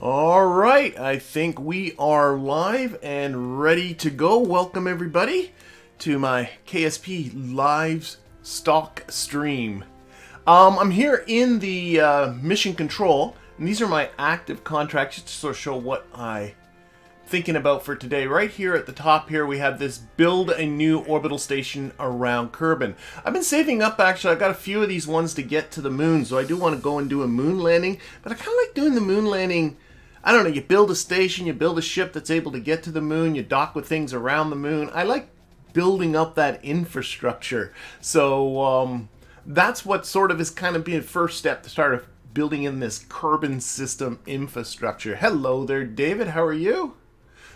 All right, I think we are live and ready to go. Welcome everybody to my KSP live stock stream. I'm here in the mission control, and these are my active contracts just to sort of show what I'm thinking about for today. Right here at the top here, we have this build a new orbital station around Kerbin. I've been saving up, actually. I've got a few of these ones to get to the moon, so I do want to go and do a moon landing, but I kind of like doing the moon landing. I don't know, you build a station, you build a ship that's able to get to the moon, you dock with things around the moon. I like building up that infrastructure. So that's what sort of is kind of being the first step to start building in this Kerbin system infrastructure. Hello there, David. How are you?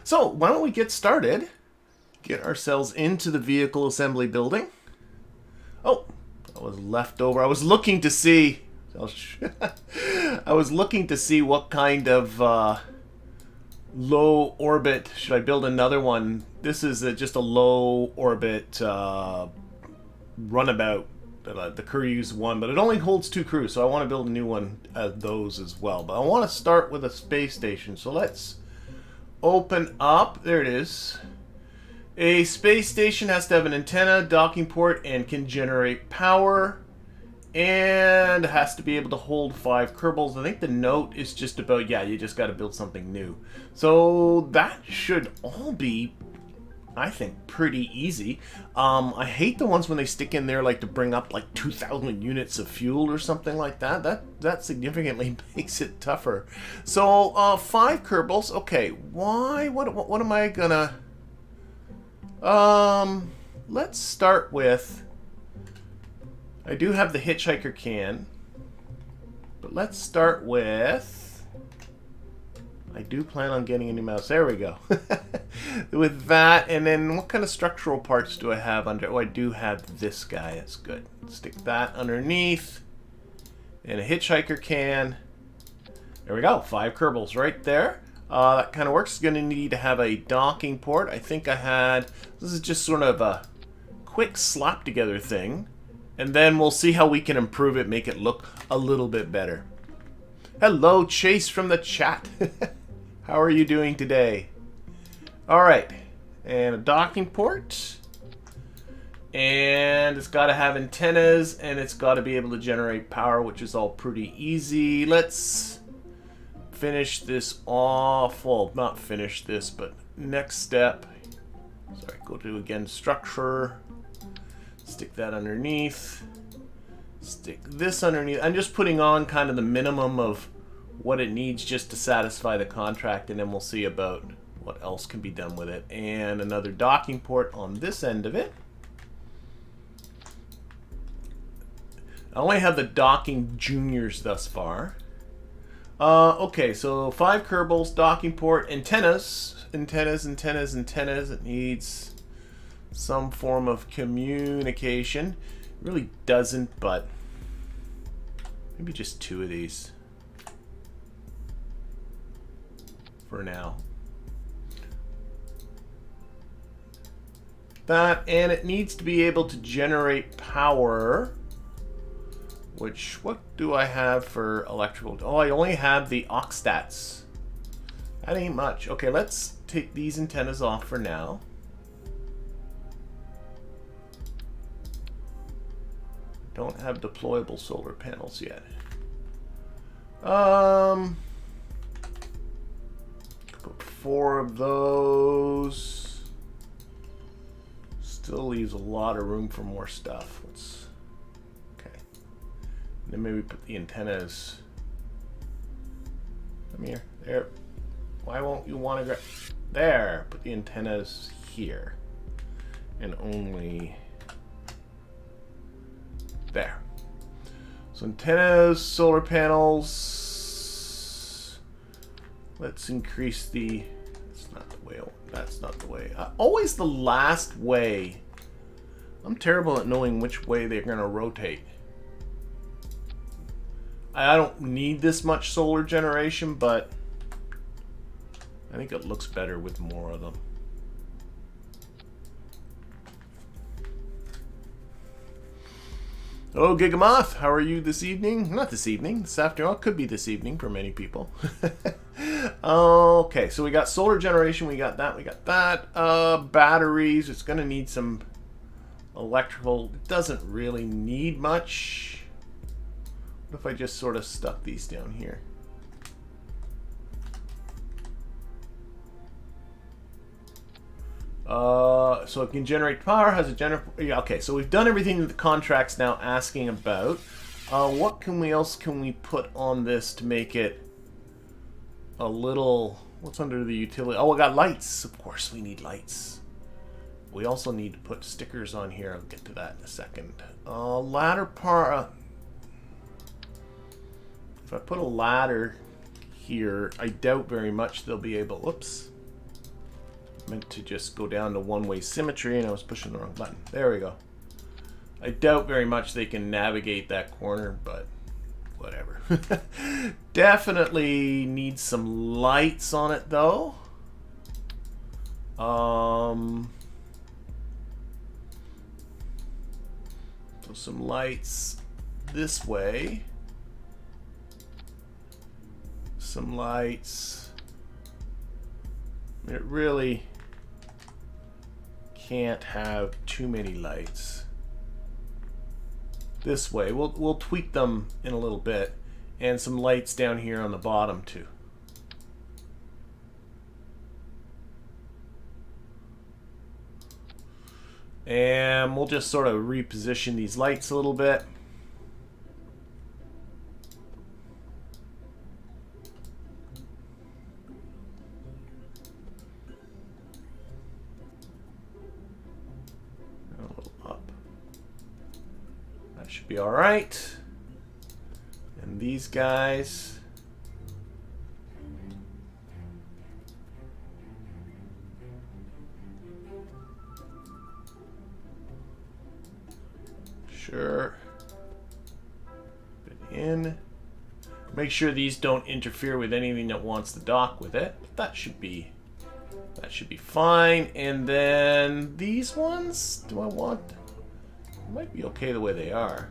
So why don't we get started? Get ourselves into the vehicle assembly building. Oh, that was left over. I was looking to see... I was looking to see what kind of low orbit. Should I build another one? This is just a low orbit runabout, the Keryuz one, but it only holds 2 crews, so I want to build a new one of those as well. But I want to start with a space station, so let's open up. There it is. A space station has to have an antenna, docking port, and can generate power. And has to be able to hold 5 Kerbals. I think the note is just about, yeah, you just got to build something new. So that should all be, I think, pretty easy. I hate the ones when they stick in there like to bring up like 2,000 units of fuel or something like that. That significantly makes it tougher. So 5 Kerbals. Okay, why? What am I gonna? Let's start with. I do have the hitchhiker can, but let's start with, I do plan on getting a new mouse. There we go. With that, and then what kind of structural parts do I have under? Oh, I do have this guy. That's good. Stick that underneath, and a hitchhiker can. There we go. 5 Kerbals right there. That kind of works. It's going to need to have a docking port. I think I had, this is just sort of a quick slap together thing. And then we'll see how we can improve it, make it look a little bit better. Hello, Chase from the chat. How are you doing today? All right. And a docking port. And it's got to have antennas, and it's got to be able to generate power, which is all pretty easy. Let's finish this off. Well, not finish this, but next step. Sorry, go to, again, structure. Stick that underneath. Stick this underneath. I'm just putting on kind of the minimum of what it needs just to satisfy the contract, and then we'll see about what else can be done with it. And another docking port on this end of it. I only have the docking juniors thus far. Okay, so 5 Kerbals, docking port, antennas. Antennas. It needs some form of communication. It really doesn't, but maybe just 2 of these for now. That, and it needs to be able to generate power, which, what do I have for electrical? Oh, I only have the oxstats. That ain't much. Okay, let's take these antennas off for now. Don't have deployable solar panels yet. Put 4 of those. Still leaves a lot of room for more stuff. Okay. And then maybe put the antennas. Come here. There. Why won't you want to grab? There. Put the antennas here. And only there. So antennas, solar panels. Let's increase the. That's not the way. That's not the way. Always the last way. I'm terrible at knowing which way they're going to rotate. I don't need this much solar generation, but I think it looks better with more of them. Hello, Gigamoth. How are you this evening? Not this evening. This afternoon. It could be this evening for many people. Okay, so we got solar generation. We got that. We got that. Batteries. It's going to need some electrical. It doesn't really need much. What if I just sort of stuck these down here? So it can generate power, has a yeah, okay, so we've done everything that the contract's now asking about. What else can we put on this to make it a little... What's under the utility? Oh, we got lights. Of course we need lights. We also need to put stickers on here. I'll get to that in a second. Ladder power... if I put a ladder here, I doubt very much they'll be able... Whoops. Meant to just go down to one-way symmetry, and I was pushing the wrong button. There we go. I doubt very much they can navigate that corner, but whatever. Definitely needs some lights on it, though. So some lights this way. Some lights. It really can't have too many lights. This way. We'll tweak them in a little bit. And some lights down here on the bottom too. And we'll just sort of reposition these lights a little bit. Should be all right. And these guys, sure. Put in. Make sure these don't interfere with anything that wants to dock with it. But that should be fine. And then these ones, do I want? Might be okay the way they are.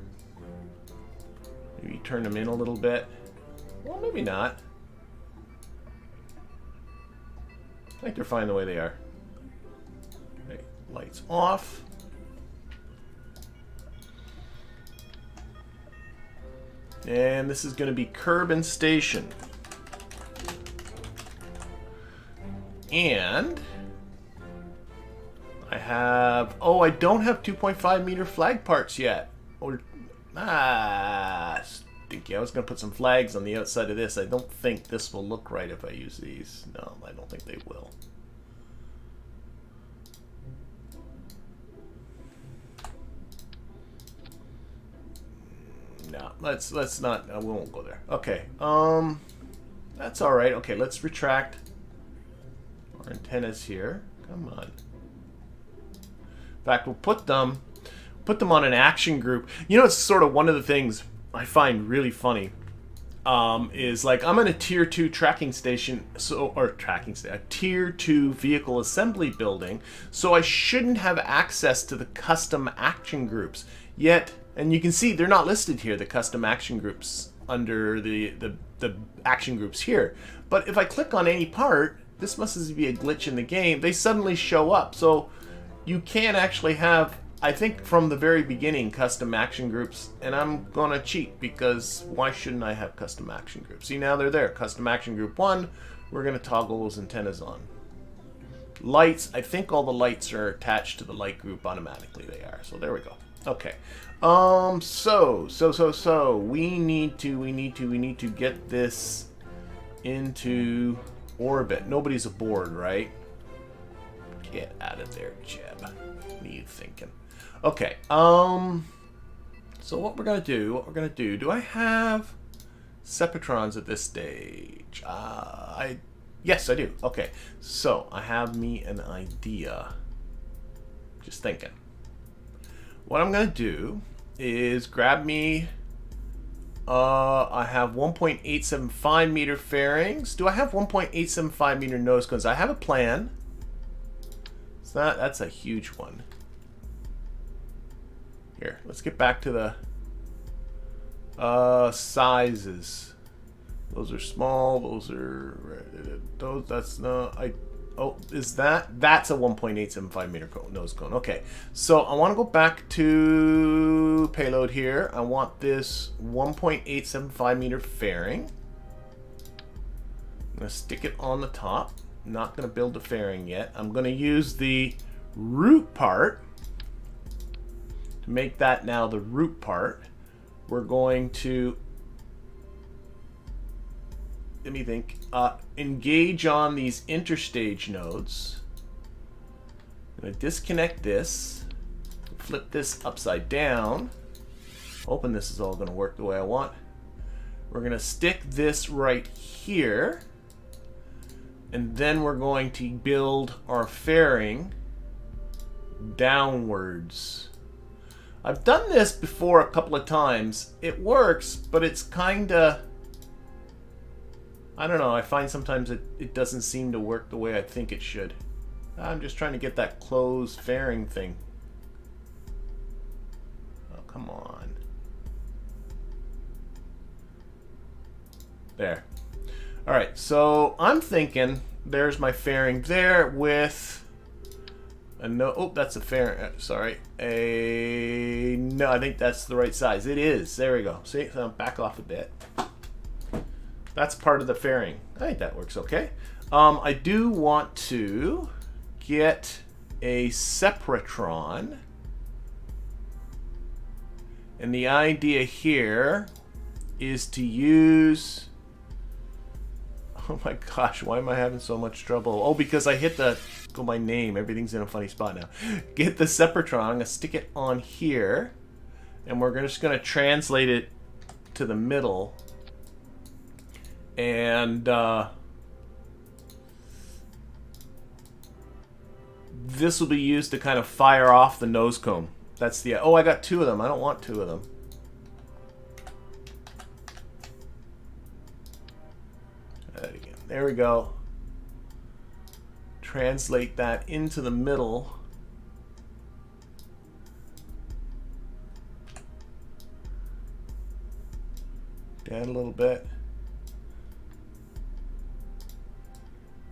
Maybe turn them in a little bit. Well, maybe not. I think they're fine the way they are. Okay, lights off. And this is going to be Kerbin Station. And I have... Oh, I don't have 2.5 meter flag parts yet. Or... stinky. I was going to put some flags on the outside of this. I don't think this will look right if I use these. No, I don't think they will. No, let's not... we won't go there. Okay. That's alright. Okay, let's retract our antennas here. Come on. In fact, we'll put them on an action group. You know, it's sort of one of the things I find really funny. Is like I'm in a tier 2 tracking station, a tier 2 vehicle assembly building, so I shouldn't have access to the custom action groups. Yet, and you can see they're not listed here, the custom action groups under the action groups here. But if I click on any part, this must be a glitch in the game. They suddenly show up. So you can actually have, I think from the very beginning, custom action groups, and I'm gonna cheat because why shouldn't I have custom action groups? See, now they're there. Custom action group 1, we're gonna toggle those antennas on. Lights, I think all the lights are attached to the light group automatically. They are. So there we go. Okay. So we need to get this into orbit. Nobody's aboard, right? Get out of there, Jeb. What are you thinking? Okay. So what we're gonna do? Do I have Separatrons at this stage? Yes, I do. Okay. So I have me an idea. Just thinking. What I'm gonna do is grab me. I have 1.875 meter fairings. Do I have 1.875 meter nose cones? I have a plan. That's a huge one. Here, let's get back to the Sizes. Those are small. Those are... That's not... Oh, is that? That's a 1.875 meter nose cone. Okay, so I want to go back to payload here. I want this 1.875 meter fairing. I'm going to stick it on the top. Not going to build the fairing yet. I'm going to use the root part to make that now the root part. We're going to... Let me think. Engage on these interstage nodes. I'm going to disconnect this. Flip this upside down. Hoping this is all going to work the way I want. We're going to stick this right here. And then we're going to build our fairing downwards. I've done this before a couple of times. It works, but it's kind of... I don't know, I find sometimes it doesn't seem to work the way I think it should. I'm just trying to get that closed fairing thing. Oh, come on. There. Alright, so I'm thinking there's my fairing there with a no... Oh, that's a fairing. Sorry. No, I think that's the right size. It is. There we go. See? So back off a bit. That's part of the fairing. I think that works okay. I do want to get a separatron. And the idea here is to use... Oh my gosh, why am I having so much trouble? Oh, because I hit the... Go my name. Everything's in a funny spot now. Get the separatron. I'm going to stick it on here. And we're just going to translate it to the middle. And this will be used to kind of fire off the nose cone. That's the... Oh, I got two of them. I don't want two of them. There we go. Translate that into the middle. Down a little bit.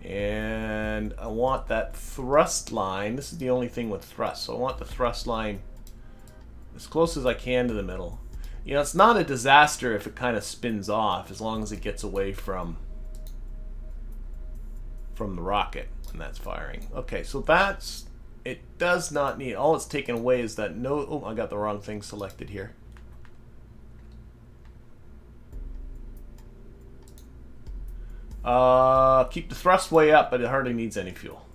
And I want that thrust line. This is the only thing with thrust. So I want the thrust line as close as I can to the middle. You know, it's not a disaster if it kind of spins off, as long as it gets away from the rocket when that's firing. Okay, so that's... It does not need... All it's taken away is that no... Oh, I got the wrong thing selected here. Keep the thrust way up, but it hardly needs any fuel.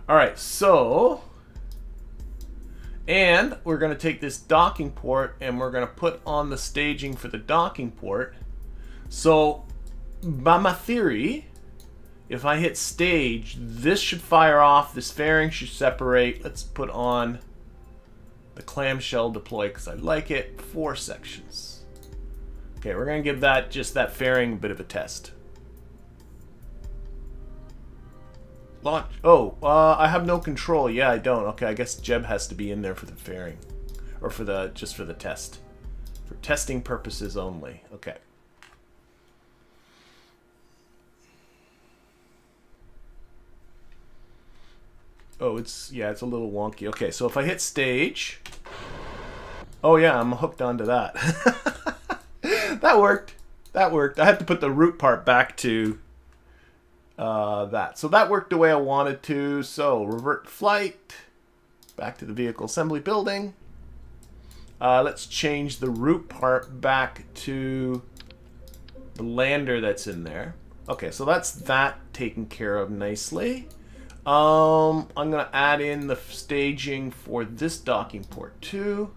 Alright, so... And we're going to take this docking port and we're going to put on the staging for the docking port. So, by my theory, if I hit stage, this should fire off, this fairing should separate. Let's put on the clamshell deploy because I like it. 4 sections. Okay, we're going to give that, just that fairing, a bit of a test. Launch. Oh, I have no control. Yeah, I don't. Okay, I guess Jeb has to be in there for the fairing. Or for the, just for the test. For testing purposes only. Okay. Oh, it's, yeah, it's a little wonky. Okay, so if I hit stage... Oh yeah, I'm hooked onto that. That worked. That worked. I had to put the root part back to that. So that worked the way I wanted to. So revert flight. Back to the vehicle assembly building. Let's change the root part back to the lander that's in there. Okay, so that's that taken care of nicely. I'm going to add in the staging for this docking port too.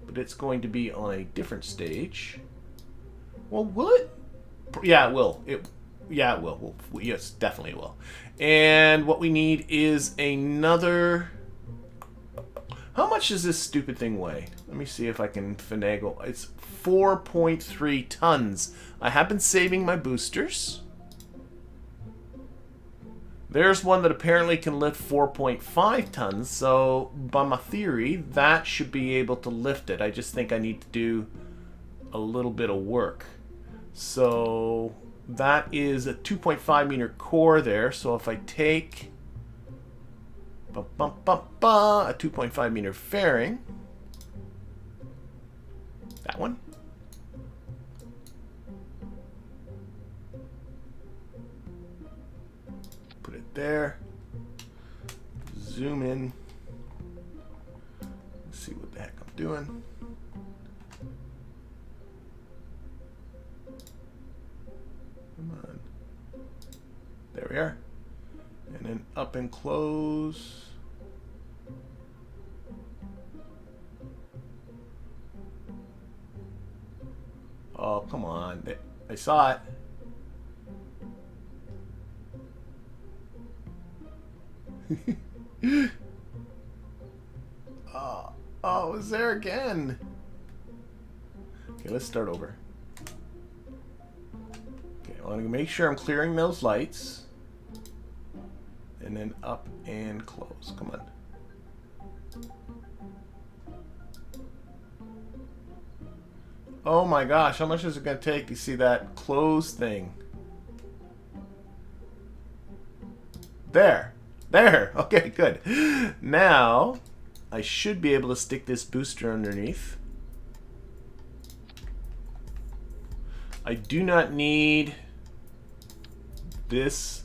But it's going to be on a different stage. Well, will it? Yeah, it will. Yeah, it will. Yes, definitely it will. And what we need is another... How much does this stupid thing weigh? Let me see if I can finagle. It's 4.3 tons. I have been saving my boosters. There's one that apparently can lift 4.5 tons, so by my theory, that should be able to lift it. I just think I need to do a little bit of work. So that is a 2.5 meter core there. So if I take a 2.5 meter fairing, that one, put it there, zoom in, see what the heck I'm doing. Come on. There we are. And then up and close. Oh, come on. I saw it. Oh, it was there again. Okay, let's start over. Okay, I want to make sure I'm clearing those lights. And then up and close. Come on. Oh my gosh, how much is it going to take to see that close thing? There. There. Okay, good. Now, I should be able to stick this booster underneath. I do not need this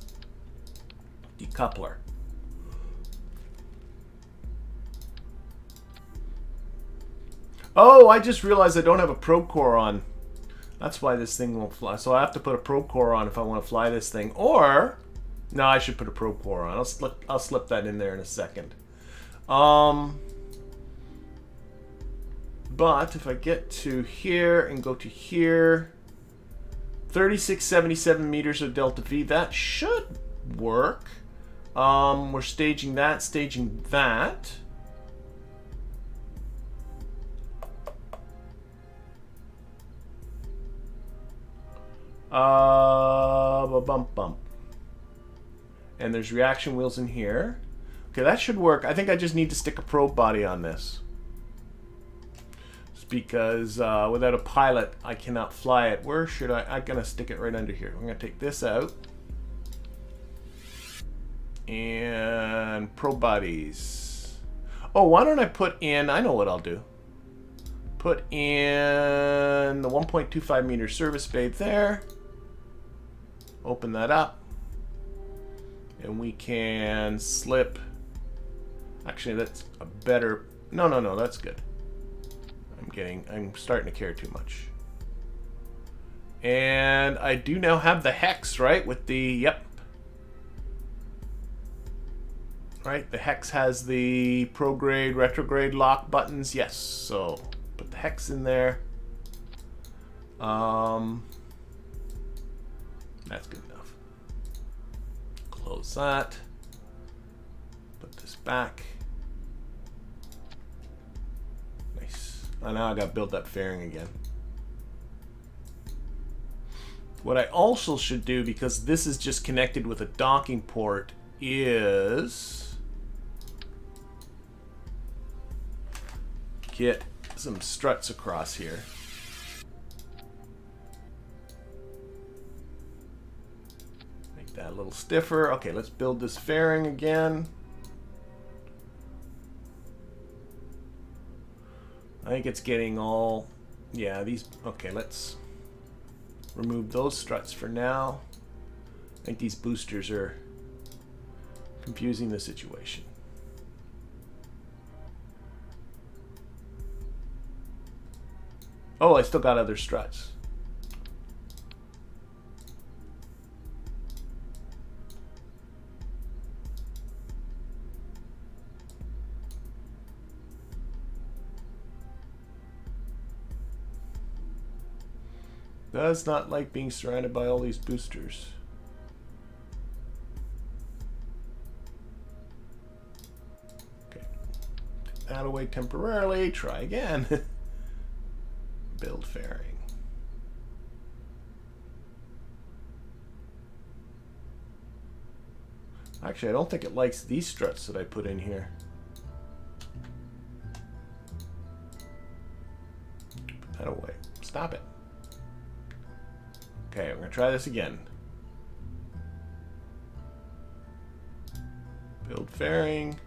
decoupler. Oh, I just realized I don't have a probe core on. That's why this thing won't fly. So I have to put a probe core on if I want to fly this thing. Or, no, I should put a probe core on. I'll slip that in there in a second. But if I get to here and go to here, 3677 meters of delta V, that should work. We're staging that, staging that. Bump. And there's reaction wheels in here. Okay, that should work. I think I just need to stick a probe body on this. It's because without a pilot, I cannot fly it. Where should I? I'm going to stick it right under here. I'm going to take this out. And probe bodies. Oh, why don't I put in, I know what I'll do. Put in the 1.25 meter service bay there. Open that up. And we can slip. Actually, that's a better. No, that's good. I'm starting to care too much. And I do now have the hex, right? With the, yep. Right, the hex has the prograde, retrograde lock buttons. Yes, so put the hex in there. That's good enough. Close that. Put this back. Nice. And now I got to build that fairing again. What I also should do, because this is just connected with a docking port, is get some struts across here. Make that a little stiffer. Okay, let's build this fairing again. I think it's getting all, yeah, these, okay, let's remove those struts for now. I think these boosters are confusing the situation. Oh, I still got other struts. Does not like being surrounded by all these boosters. Okay. Take that away temporarily. Try again. Build fairing. Actually, I don't think it likes these struts that I put in here. Put that away. Stop it. Okay, we're going to try this again. Build fairing.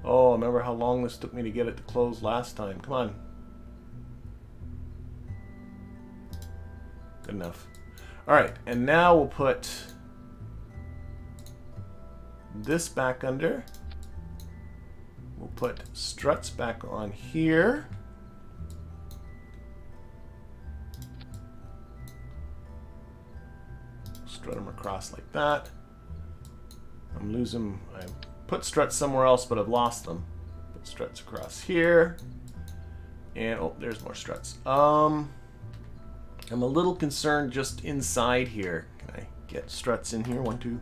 Oh, remember how long this took me to get it to close last time. Come on. Good enough. Alright, and now we'll put this back under. We'll put struts back on here. Strut them across like that. I'm losing. I put struts somewhere else, but I've lost them. Put struts across here. And oh, there's more struts. I'm a little concerned just inside here. Can I get struts in here? 1, 2,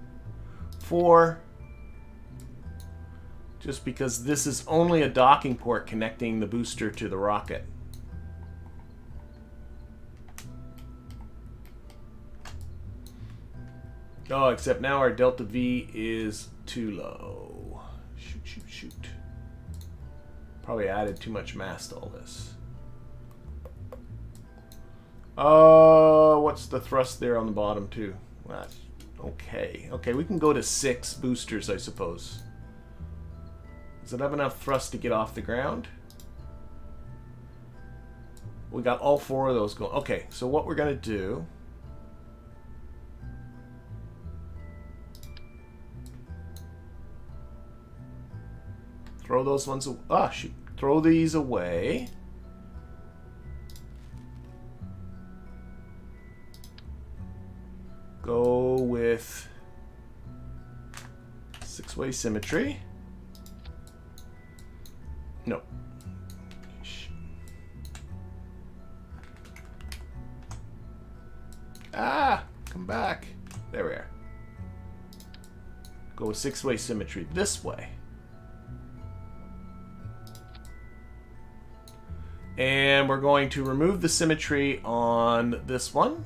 4. Just because this is only a docking port connecting the booster to the rocket. Oh, except now our delta V is too low. Shoot, shoot, shoot. Probably added too much mass to all this. What's the thrust there on the bottom too? That's okay. Okay, we can go to 6 boosters, I suppose. Does it have enough thrust to get off the ground? We got all 4 of those going. Okay, so what we're going to do... Throw those ones away. Ah, shoot. Throw these away. Go with 6-way symmetry. No. Ah, come back. There we are. Go with 6-way symmetry this way. And we're going to remove the symmetry on this one.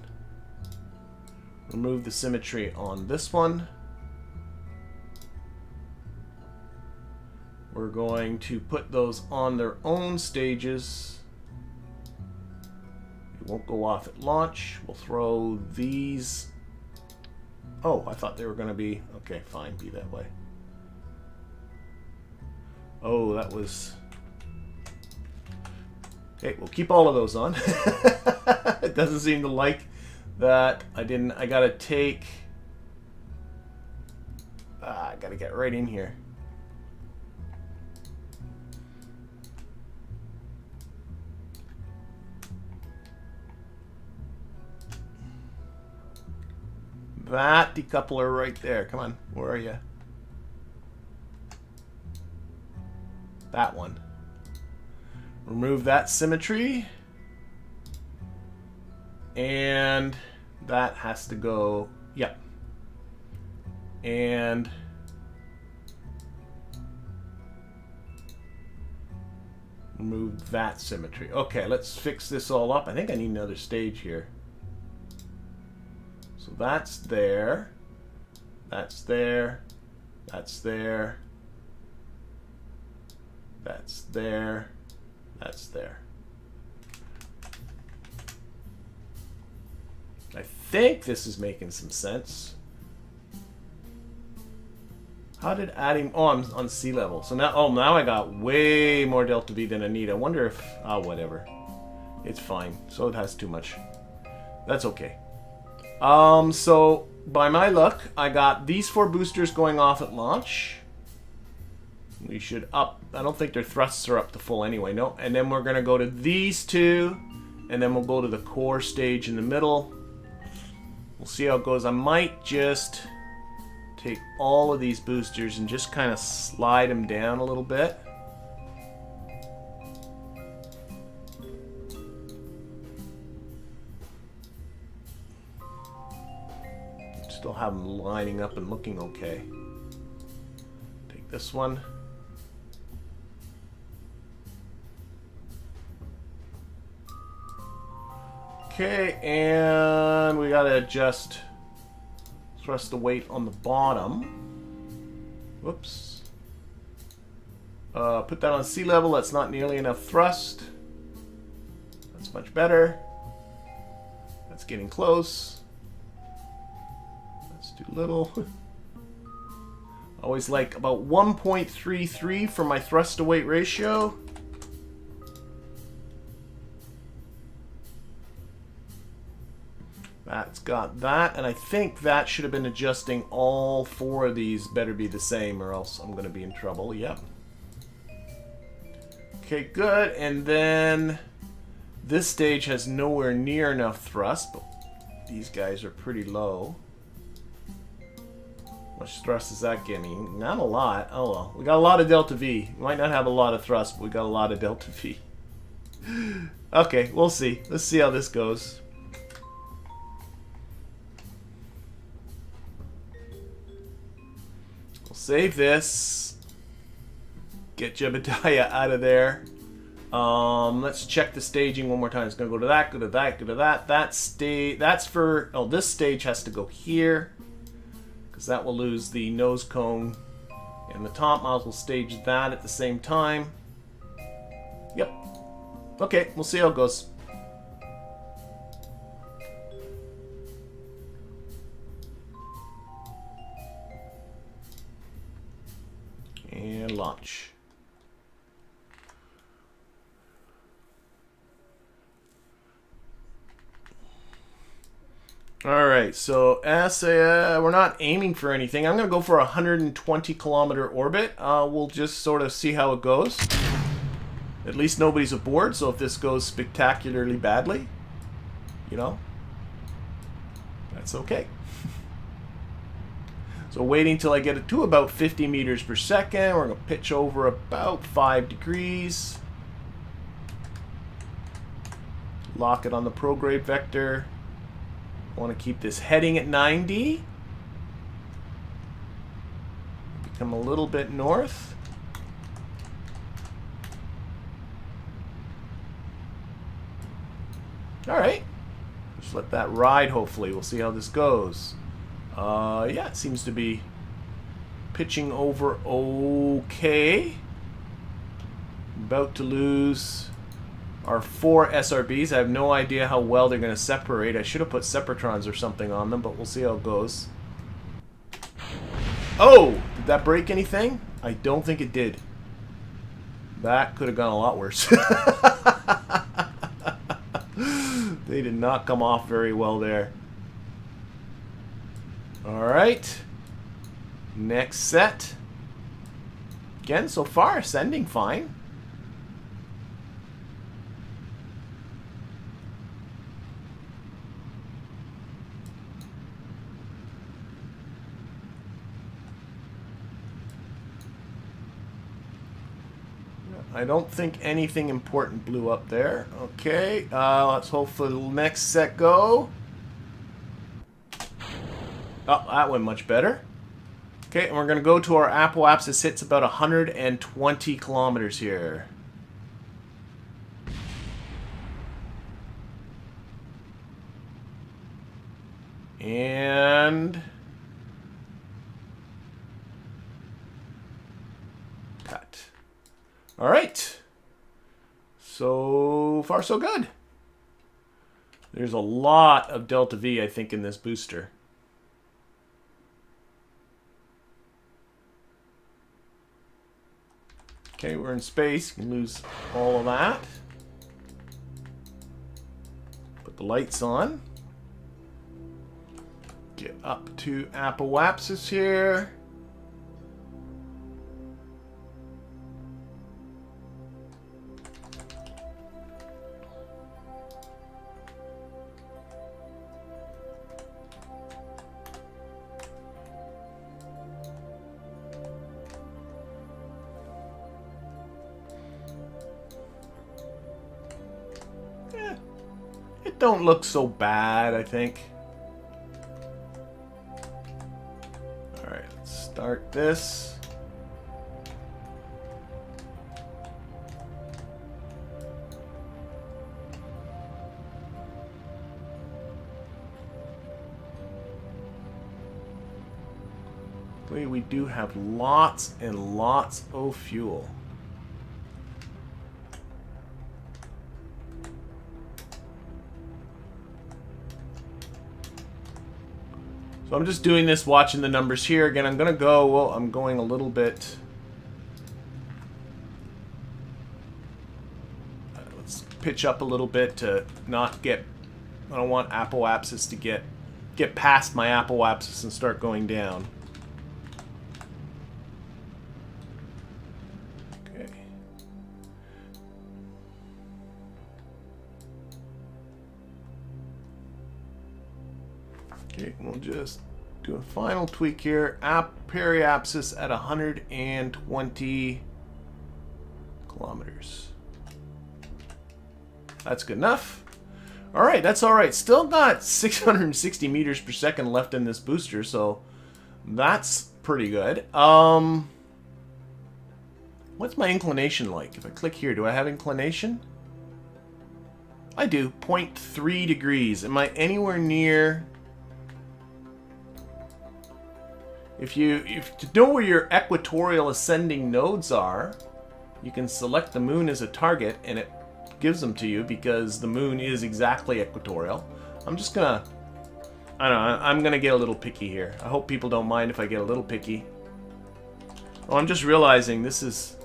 Remove the symmetry on this one. We're going to put those on their own stages. It won't go off at launch. We'll throw these. Oh, I thought they were going to be... Okay, fine, be that way. Oh, that was... Okay, we'll keep all of those on. It doesn't seem to like that. I gotta take... I gotta get right in here. That decoupler right there. Come on, where are you? That one. Remove that symmetry. And that has to go, yep. And remove that symmetry. Okay, let's fix this all up. I think I need another stage here. So that's there. That's there. That's there. That's there. That's there. I think this is making some sense. How did adding... Oh, I'm on sea level. So now... Oh, now I got way more delta V than I need. I wonder if... Oh, whatever. It's fine. So it has too much. That's okay. So, by my luck, I got these 4 boosters going off at launch. We should up... I don't think their thrusts are up to full anyway, no. And then we're going to go to these 2. And then we'll go to the core stage in the middle. We'll see how it goes. I might just take all of these boosters and just kind of slide them down a little bit. Still have them lining up and looking okay. Take this one. Okay, and we gotta adjust thrust the weight on the bottom. Whoops. Put that on sea level. That's not nearly enough thrust. That's much better. That's It's getting close. That's too little. Always like about 1.33 for my thrust to weight ratio. That's got that, and I think that should have been adjusting all 4 of these. Better be the same or else I'm going to be in trouble. Yep. Okay, good. And then this stage has nowhere near enough thrust, but these guys are pretty low. How much thrust is that giving? Not a lot. Oh well. We got a lot of delta V. We might not have a lot of thrust, but we got a lot of delta V. Okay, we'll see. Let's see how this goes. Save this. Get Jebediah out of there. Let's check the staging one more time. It's gonna go to that, go to that, go to that. That's for. Oh, this stage has to go here because that will lose the nose cone, and the top mouse will stage that at the same time. Yep. Okay, we'll see how it goes. And launch. Alright, so as we're not aiming for anything, I'm going to go for a 120 kilometer orbit. We'll just sort of see how it goes. At least nobody's aboard, so if this goes spectacularly badly, you know, that's okay. So waiting till I get it to about 50 meters per second. We're going to pitch over about 5 degrees. Lock it on the prograde vector. Want to keep this heading at 90. Become a little bit north. Alright. Just let that ride, hopefully. We'll see how this goes. Yeah, it seems to be pitching over okay. About to lose our 4 SRBs. I have no idea how well they're going to separate. I should have put Separatrons or something on them, but we'll see how it goes. Oh! Did that break anything? I don't think it did. That could have gone a lot worse. They did not come off very well there. Alright. Next set. Again, so far, ascending fine. I don't think anything important blew up there. Okay, let's hope for the next set go. Oh, that went much better. Okay, and we're going to go to our apoapsis hits about 120 kilometers here. And cut. All right. So far, so good. There's a lot of delta V, I think, in this booster. Okay, we're in space. You can lose all of that. Put the lights on. Get up to apoapsis here. It don't look so bad, I think. Alright, let's start this. We do have lots and lots of fuel. So I'm just doing this, watching the numbers here. Again, I'm going to go, well, I'm going a little bit... let's pitch up a little bit to not get... I don't want apoapsis to get past my apoapsis and start going down. Okay. Okay, we'll just do a final tweak here. Periapsis at 120 kilometers. That's good enough. Alright, that's alright. Still got 660 meters per second left in this booster, so that's pretty good. What's my inclination like? If I click here, do I have inclination? I do. 0.3 degrees. Am I anywhere near... If to know where your equatorial ascending nodes are, you can select the moon as a target, and it gives them to you because the moon is exactly equatorial. I'm just gonna... I don't know, I'm gonna get a little picky here. I hope people don't mind if I get a little picky. Oh, I'm just realizing this is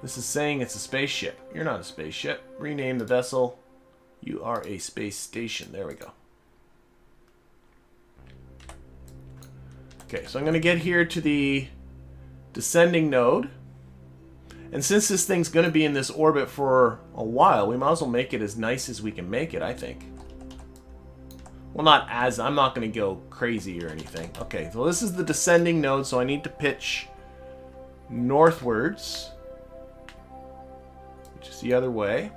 saying it's a spaceship. You're not a spaceship. Rename the vessel. You are a space station. There we go. Okay, so I'm going to get here to the descending node. And since this thing's going to be in this orbit for a while, we might as well make it as nice as we can make it, I think. Well, I'm not going to go crazy or anything. Okay, so this is the descending node, so I need to pitch northwards, which is the other way.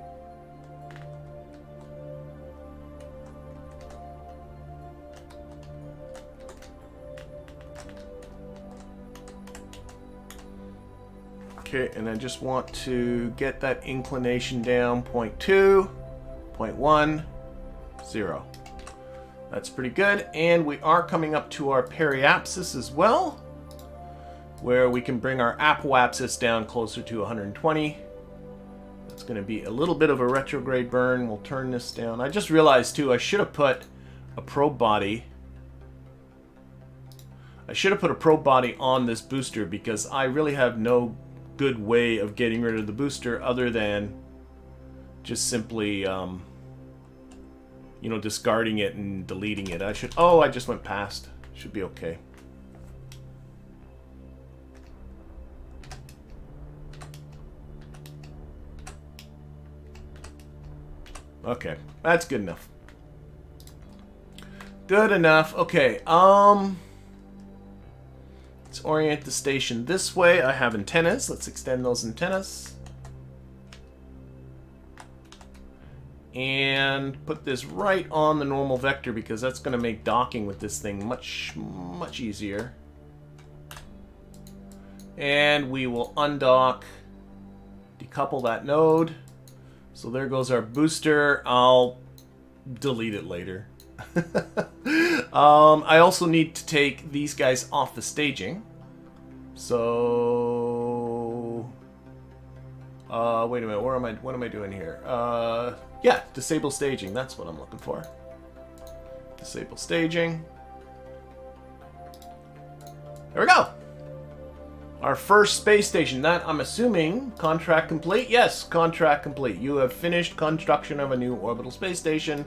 Okay, and I just want to get that inclination down, 0.2, 0.1, 0. That's pretty good, and we are coming up to our periapsis as well, where we can bring our apoapsis down closer to 120. That's going to be a little bit of a retrograde burn. We'll turn this down. I just realized, too, I should have put a probe body. I should have put a probe body on this booster because I really have no good way of getting rid of the booster other than just simply, you know, discarding it and deleting it. I just went past. Should be okay. Okay, that's good enough. Good enough. Okay, let's orient the station this way. I have antennas. Let's extend those antennas. And put this right on the normal vector because that's going to make docking with this thing much easier. And we will undock, decouple that node. So there goes our booster. I'll delete it later. I also need to take these guys off the staging. So wait a minute, what am I doing here? Yeah, disable staging, that's what I'm looking for. Disable staging. There we go. Our first space station. That, I'm assuming, contract complete? Yes, contract complete. You have finished construction of a new orbital space station.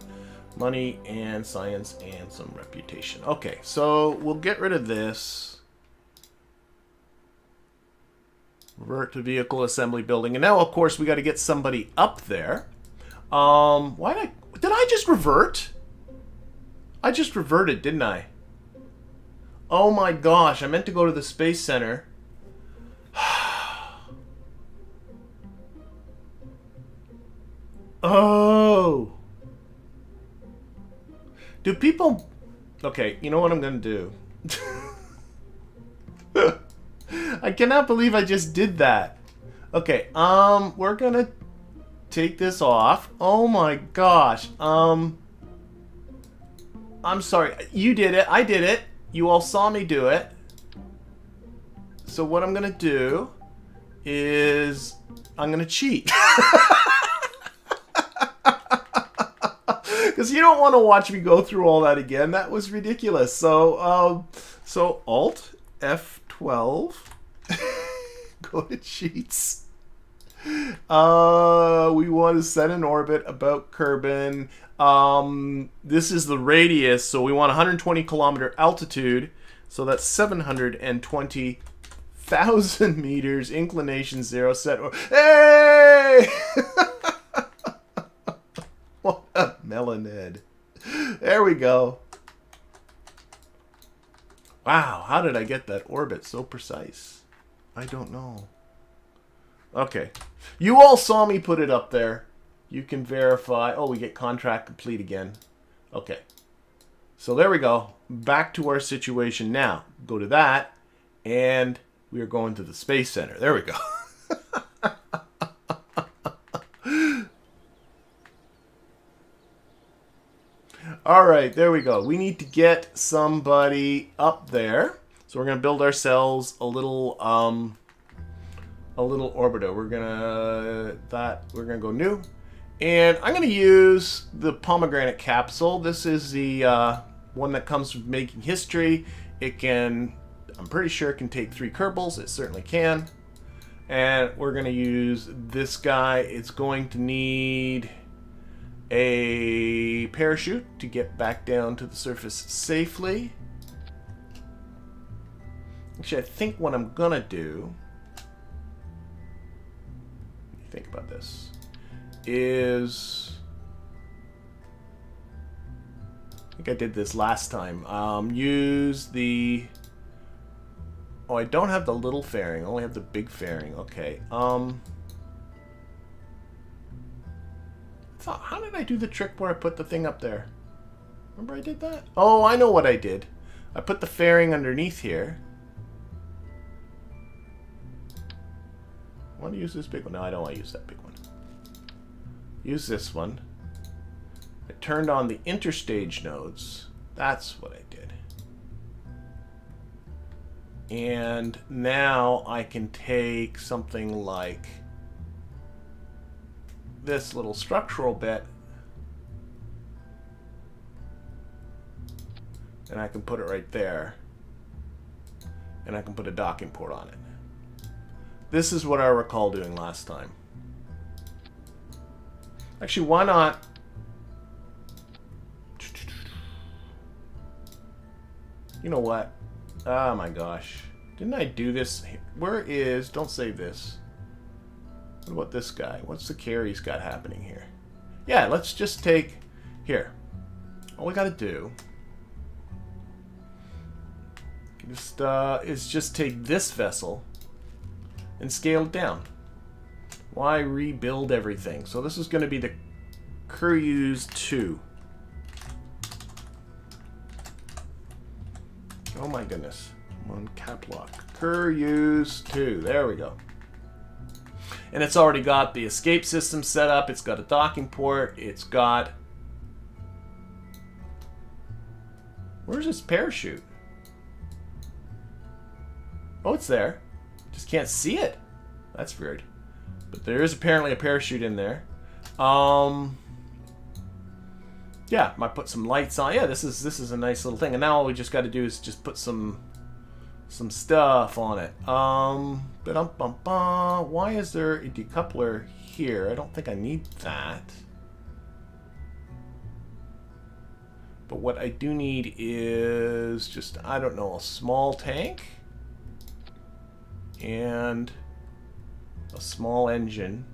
Money and science and some reputation. Okay, so we'll get rid of this. Revert to vehicle assembly building. And now, of course, we got to get somebody up there. Did I just revert? I just reverted, didn't I? Oh my gosh, I meant to go to the Space Center. Oh. Do people... Okay, you know what I'm going to do? I cannot believe I just did that. Okay, we're going to take this off. Oh my gosh. I'm sorry. You did it. I did it. You all saw me do it. So what I'm going to do is I'm going to cheat. Because you don't want to watch me go through all that again. That was ridiculous. So Alt F12. Go to Sheets. We want to set an orbit about Kerbin. This is the radius, so we want 120 kilometer altitude. So that's 720,000 meters. Inclination 0 set. Hey! What a melonhead. There we go. Wow, how did I get that orbit so precise? I don't know. Okay. You all saw me put it up there. You can verify. Oh, we get contract complete again. Okay. So there we go. Back to our situation now. Go to that, and we are going to the Space Center. There we go. All right, there we go. We need to get somebody up there. So we're going to build ourselves a little orbiter. We're gonna go new, and I'm gonna use the pomegranate capsule. This is the one that comes from making history. It can, I'm pretty sure it can take 3 Kerbals. It certainly can. And we're gonna use this guy. It's going to need a parachute to get back down to the surface safely. Actually, I think what I'm gonna do, think about this, is, I think I did this last time. Use the, oh, I don't have the little fairing, I only have the big fairing. Okay. How did I do the trick where I put the thing up there? Remember I did that? Oh, I know what I did. I put the fairing underneath here. I want to use this big one. No, I don't want to use that big one. Use this one. I turned on the interstage nodes. That's what I did. And now I can take something like this little structural bit, and I can put it right there, and I can put a docking port on it. This is what I recall doing last time. Actually, why not? You know what? Oh my gosh. Didn't I do this? Where is... Don't save this. What about this guy? What's the Keryuz got happening here? Yeah, let's just take... Here. All we gotta do... is just take this vessel and scale it down. Why rebuild everything? So this is going to be the Keryuz 2. Oh my goodness. I'm on cap lock. Keryuz 2. There we go. And it's already got the escape system set up. It's got a docking port. It's got... Where's this parachute? Oh, it's there. Just can't see it. That's weird. But there is apparently a parachute in there. Yeah, might put some lights on. Yeah, this is a nice little thing. And now all we just got to do is just put some stuff on it. Why is there a decoupler here? I don't think I need that. But what I do need is just, I don't know, a small tank and a small engine.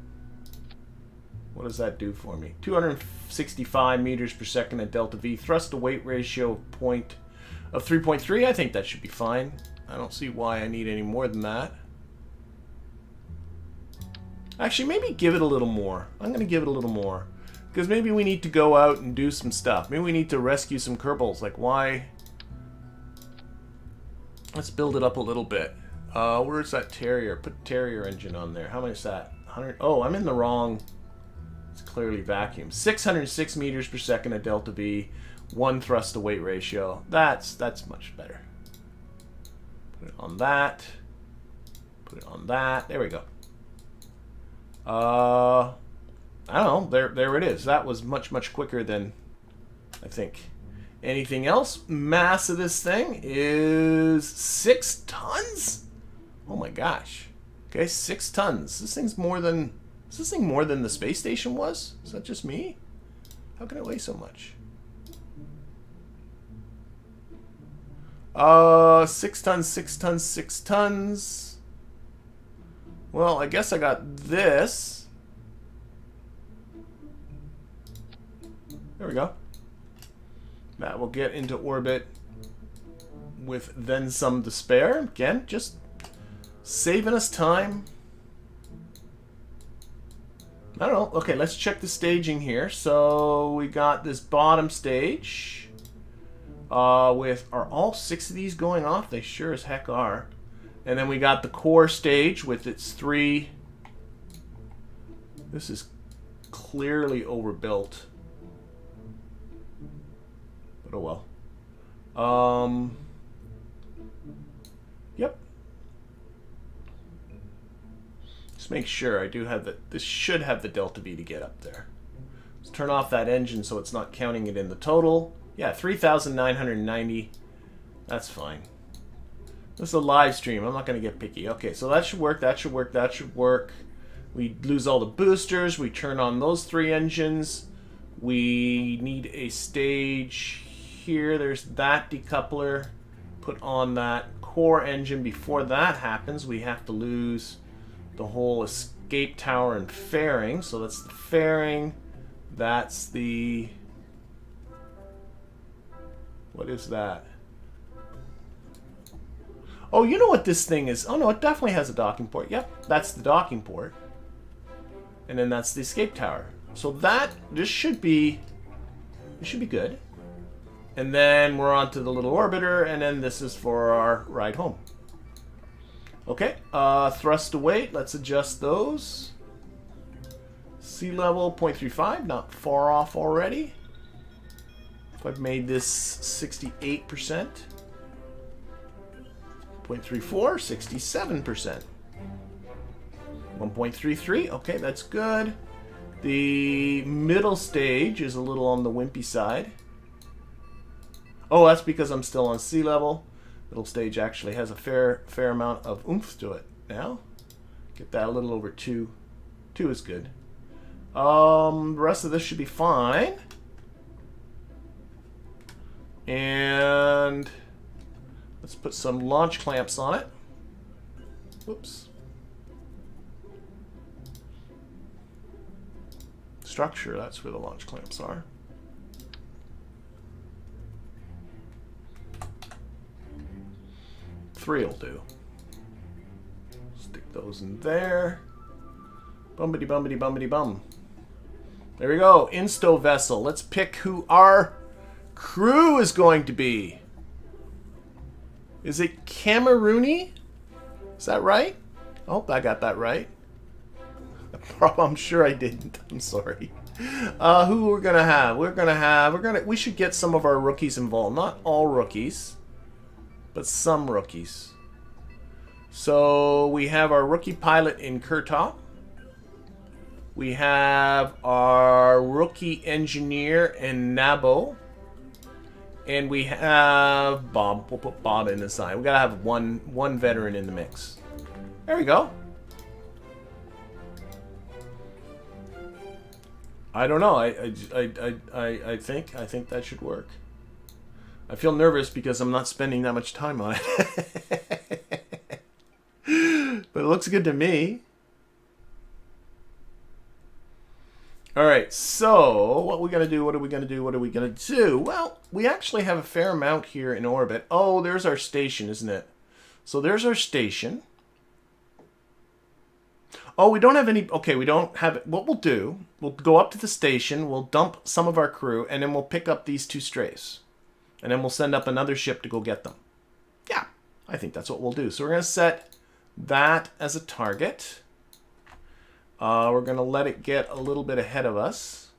What does that do for me? 265 meters per second at delta V. Thrust to weight ratio of 3.3. I think that should be fine. I don't see why I need any more than that. Actually, maybe give it a little more. I'm going to give it a little more. Because maybe we need to go out and do some stuff. Maybe we need to rescue some Kerbals. Like, why? Let's build it up a little bit. Where's that Terrier? Put Terrier engine on there. How much is that? 100. Oh, I'm in the wrong. It's clearly vacuum. 606 meters per second at delta V. 1 thrust to weight ratio. That's much better. Put it on that. Put it on that. There we go. I don't know. There it is. That was much quicker than I think. Anything else? Mass of this thing is 6 tons? Oh my gosh. Okay, 6 tons. This thing's more than... Is this thing more than the space station was? Is that just me? How can it weigh so much? 6 tons, 6 tons, 6 tons. Well, I guess I got this. There we go. That will get into orbit with then some to spare. Again, just saving us time. I don't know. Okay, let's check the staging here. So we got this bottom stage. Are all 6 of these going off? They sure as heck are. And then we got the core stage with its 3. This is clearly overbuilt. But oh well. Yep. Just make sure I do have the... This should have the delta V to get up there. Let's turn off that engine so it's not counting it in the total. Yeah, 3,990. That's fine. This is a live stream. I'm not going to get picky. Okay, so that should work. That should work. That should work. We lose all the boosters. We turn on those 3 engines. We need a stage here. There's that decoupler. Put on that core engine. Before that happens, we have to lose the whole escape tower and fairing. So that's the fairing. That's the... What is that? Oh, you know what this thing is? Oh no, it definitely has a docking port. Yep, that's the docking port. And then that's the escape tower. So this should be good. And then we're on to the little orbiter, and then this is for our ride home. Okay, thrust to weight, let's adjust those. Sea level 0.35, not far off already. If I've made this 68%. 0.34, 67%. 1.33, okay, that's good. The middle stage is a little on the wimpy side. Oh, that's because I'm still on sea level. Middle stage actually has a fair amount of oomph to it now. Get that a little over 2. 2 is good. The rest of this should be fine. And let's put some launch clamps on it. Whoops. Structure, that's where the launch clamps are. Three will do. Stick those in there. Bumpity bumpity bumpity bum. There we go. Insto vessel. Let's pick who our crew is going to be. Is it Camerooni? Is that right? I hope I got that right. I'm sure I didn't. I'm sorry. Who we're gonna have? We should get some of our rookies involved. Not all rookies, but some rookies. So we have our rookie pilot in Kurtop. We have our rookie engineer in Nabo. And we have Bob. We'll put Bob in the side. We gotta have one veteran in the mix. There we go. I don't know. I think that should work. I feel nervous because I'm not spending that much time on it. But it looks good to me. Alright, so what are we going to do? What are we going to do? What are we going to do? Well, we actually have a fair amount here in orbit. Oh, there's our station, isn't it? So there's our station. Oh, we don't have any... Okay, we don't have... What we'll do, we'll go up to the station, we'll dump some of our crew, and then we'll pick up these 2 strays. And then we'll send up another ship to go get them. Yeah, I think that's what we'll do. So we're going to set that as a target. We're going to let it get a little bit ahead of us.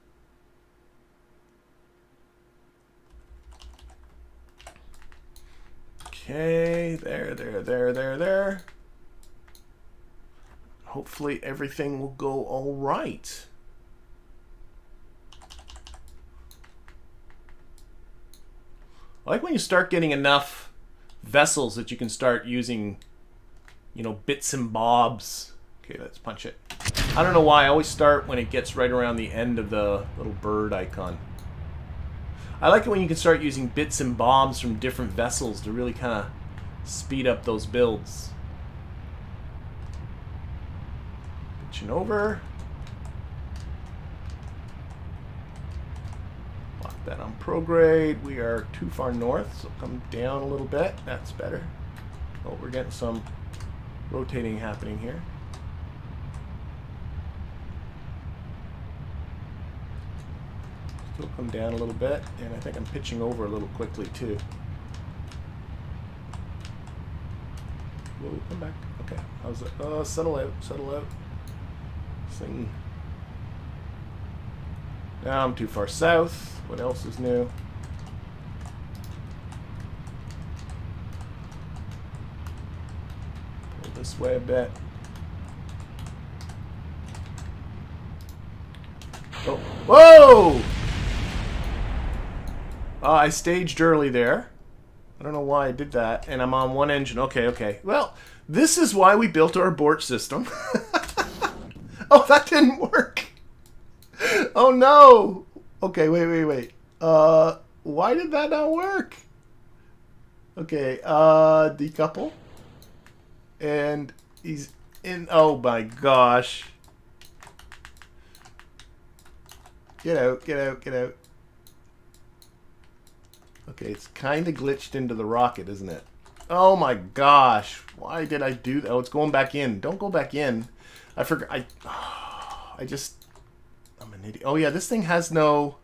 Okay, there. Hopefully everything will go all right. I like when you start getting enough vessels that you can start using, you know, bits and bobs. Okay, let's punch it. I don't know why I always start when it gets right around the end of the little bird icon. I like it when you can start using bits and bobs from different vessels to really kind of speed up those builds. Pitching over. Lock that on prograde. We are too far north, so come down a little bit. That's better. Oh, we're getting some rotating happening here. Still come down a little bit, and I think I'm pitching over a little quickly too. Whoa, come back. Okay, how's it? Oh, settle out, settle out. Thing. Now I'm too far south. What else is new? Pull this way a bit. Oh, whoa! I staged early there. I don't know why I did that. And I'm on one engine. Okay, okay. Well, this is why we built our abort system. Oh, that didn't work. Oh, no. Okay, wait. Why did that not work? Okay, decouple. And he's in. Oh, my gosh. Get out, get out, get out. Okay, it's kind of glitched into the rocket, isn't it? Oh my gosh. Why did I do that? Oh, it's going back in. Don't go back in. I forgot. I'm an idiot. Oh yeah, this thing has no...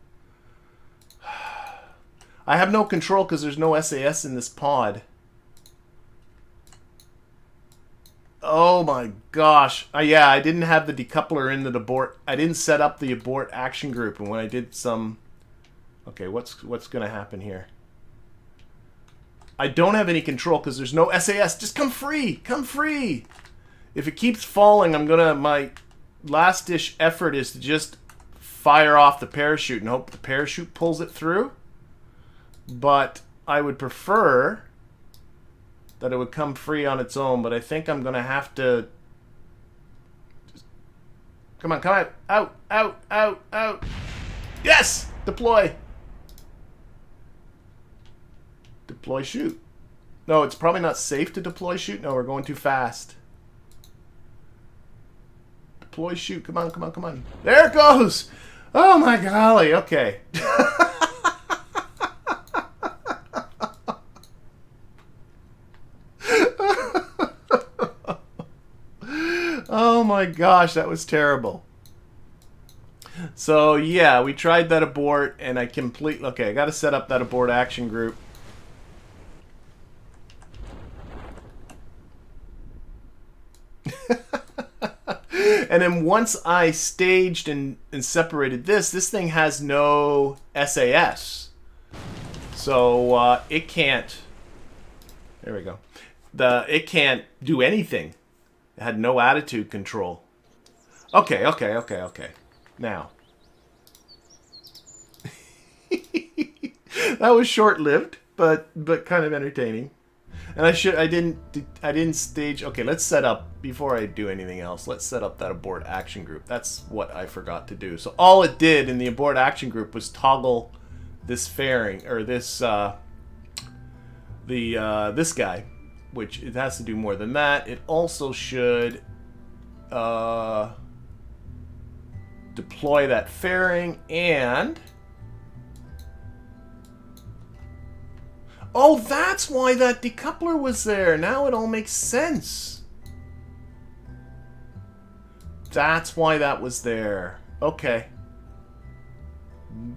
I have no control because there's no SAS in this pod. Oh my gosh. Yeah, I didn't have the decoupler in the abort. I didn't set up the abort action group, and when I did some... Okay, what's going to happen here? I don't have any control because there's no SAS. Just come free. Come free. If it keeps falling, I'm going to... My last-dish effort is to just fire off the parachute and hope the parachute pulls it through. But I would prefer that it would come free on its own. But I think I'm going to have to... Come on, come on. Out, out, out, out. Yes! Deploy. Deploy shoot. No, it's probably not safe to deploy shoot. No, we're going too fast. Deploy shoot. Come on, come on, come on. There it goes. Oh my golly. Okay. Oh my gosh, that was terrible. So yeah, we tried that abort and I completely... Okay, I got to set up that abort action group. And then once I staged and separated this thing has no SAS. So it can't... There we go. It can't do anything. It had no attitude control. Okay, okay, okay, okay. Now. That was short-lived, but kind of entertaining. And I didn't stage. Okay, let's set up before I do anything else. Let's set up that abort action group. That's what I forgot to do. So all it did in the abort action group was toggle this fairing or this this guy, which it has to do more than that. It also should deploy that fairing and... Oh, that's why that decoupler was there. Now it all makes sense. That's why that was there. Okay.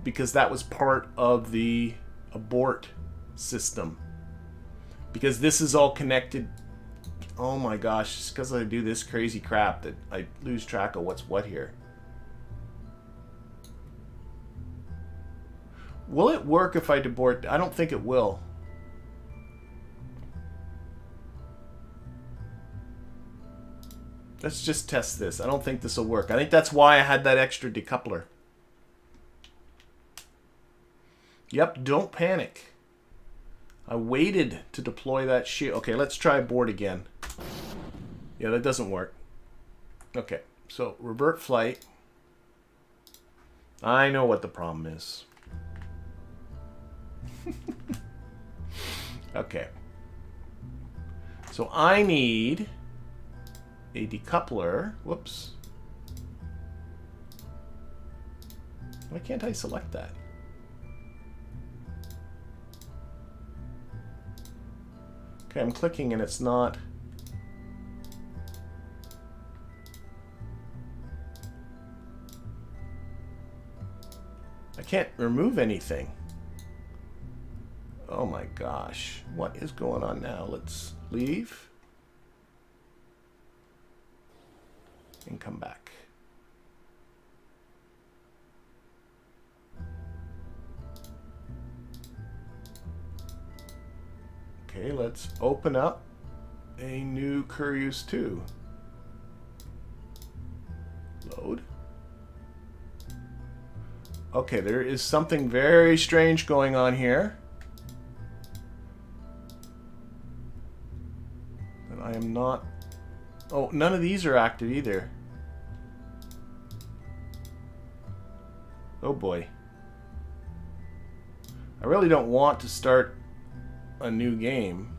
Because that was part of the abort system. Because this is all connected. Oh my gosh, just because I do this crazy crap that I lose track of what's what here. Will it work if I abort? I don't think it will. Let's just test this. I don't think this will work. I think that's why I had that extra decoupler. Yep, don't panic. I waited to deploy that shield. Okay, let's try abort again. Yeah, that doesn't work. Okay, so revert flight. I know what the problem is. Okay. So I need a decoupler. Whoops. Why can't I select that? Okay, I'm clicking and it's not. I can't remove anything. Oh my gosh. What is going on now? Let's leave. And come back. Okay, let's open up a new Keryuz 2. Load. Okay, there is something very strange going on here. And I am not... Oh, none of these are active either. Oh boy. I really don't want to start a new game.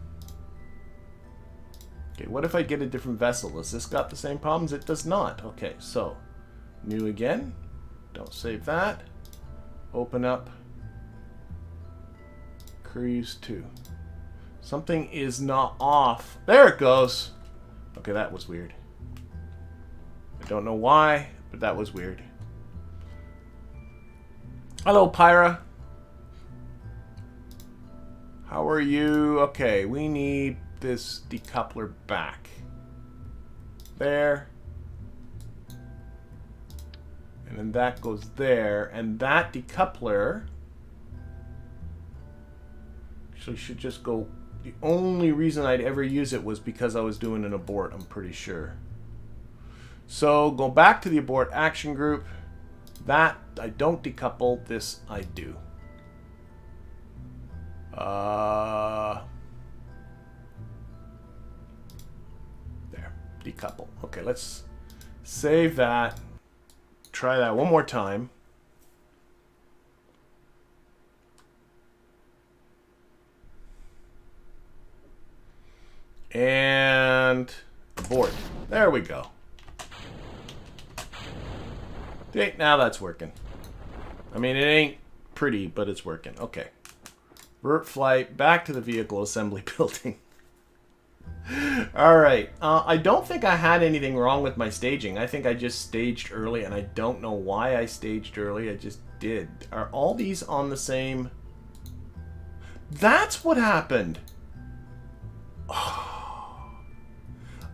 Okay, what if I get a different vessel? Has this got the same problems? It does not. Okay, so new again. Don't save that. Open up Keryuz 2. Something is not off. There it goes. Okay, that was weird. I don't know why, but that was weird. Hello, Pyra. How are you? Okay, we need this decoupler back. There. And then that goes there. And that decoupler actually should just go... The only reason I'd ever use it was because I was doing an abort, I'm pretty sure. So, go back to the abort action group. That, I don't decouple. This, I do. There. Decouple. Okay, let's save that. Try that one more time. And abort. There we go. Okay, now that's working. I mean, it ain't pretty, but it's working. Okay. Vert flight back to the vehicle assembly building. Alright. I don't think I had anything wrong with my staging. I think I just staged early, and I don't know why I staged early. I just did. Are all these on the same... That's what happened!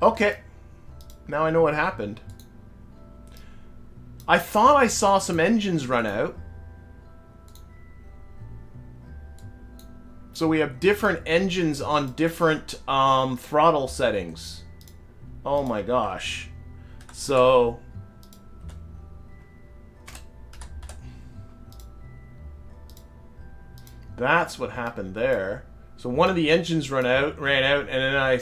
Okay. Now I know what happened. I thought I saw some engines run out. So we have different engines on different throttle settings. Oh my gosh. So... That's what happened there. So one of the engines ran out, and then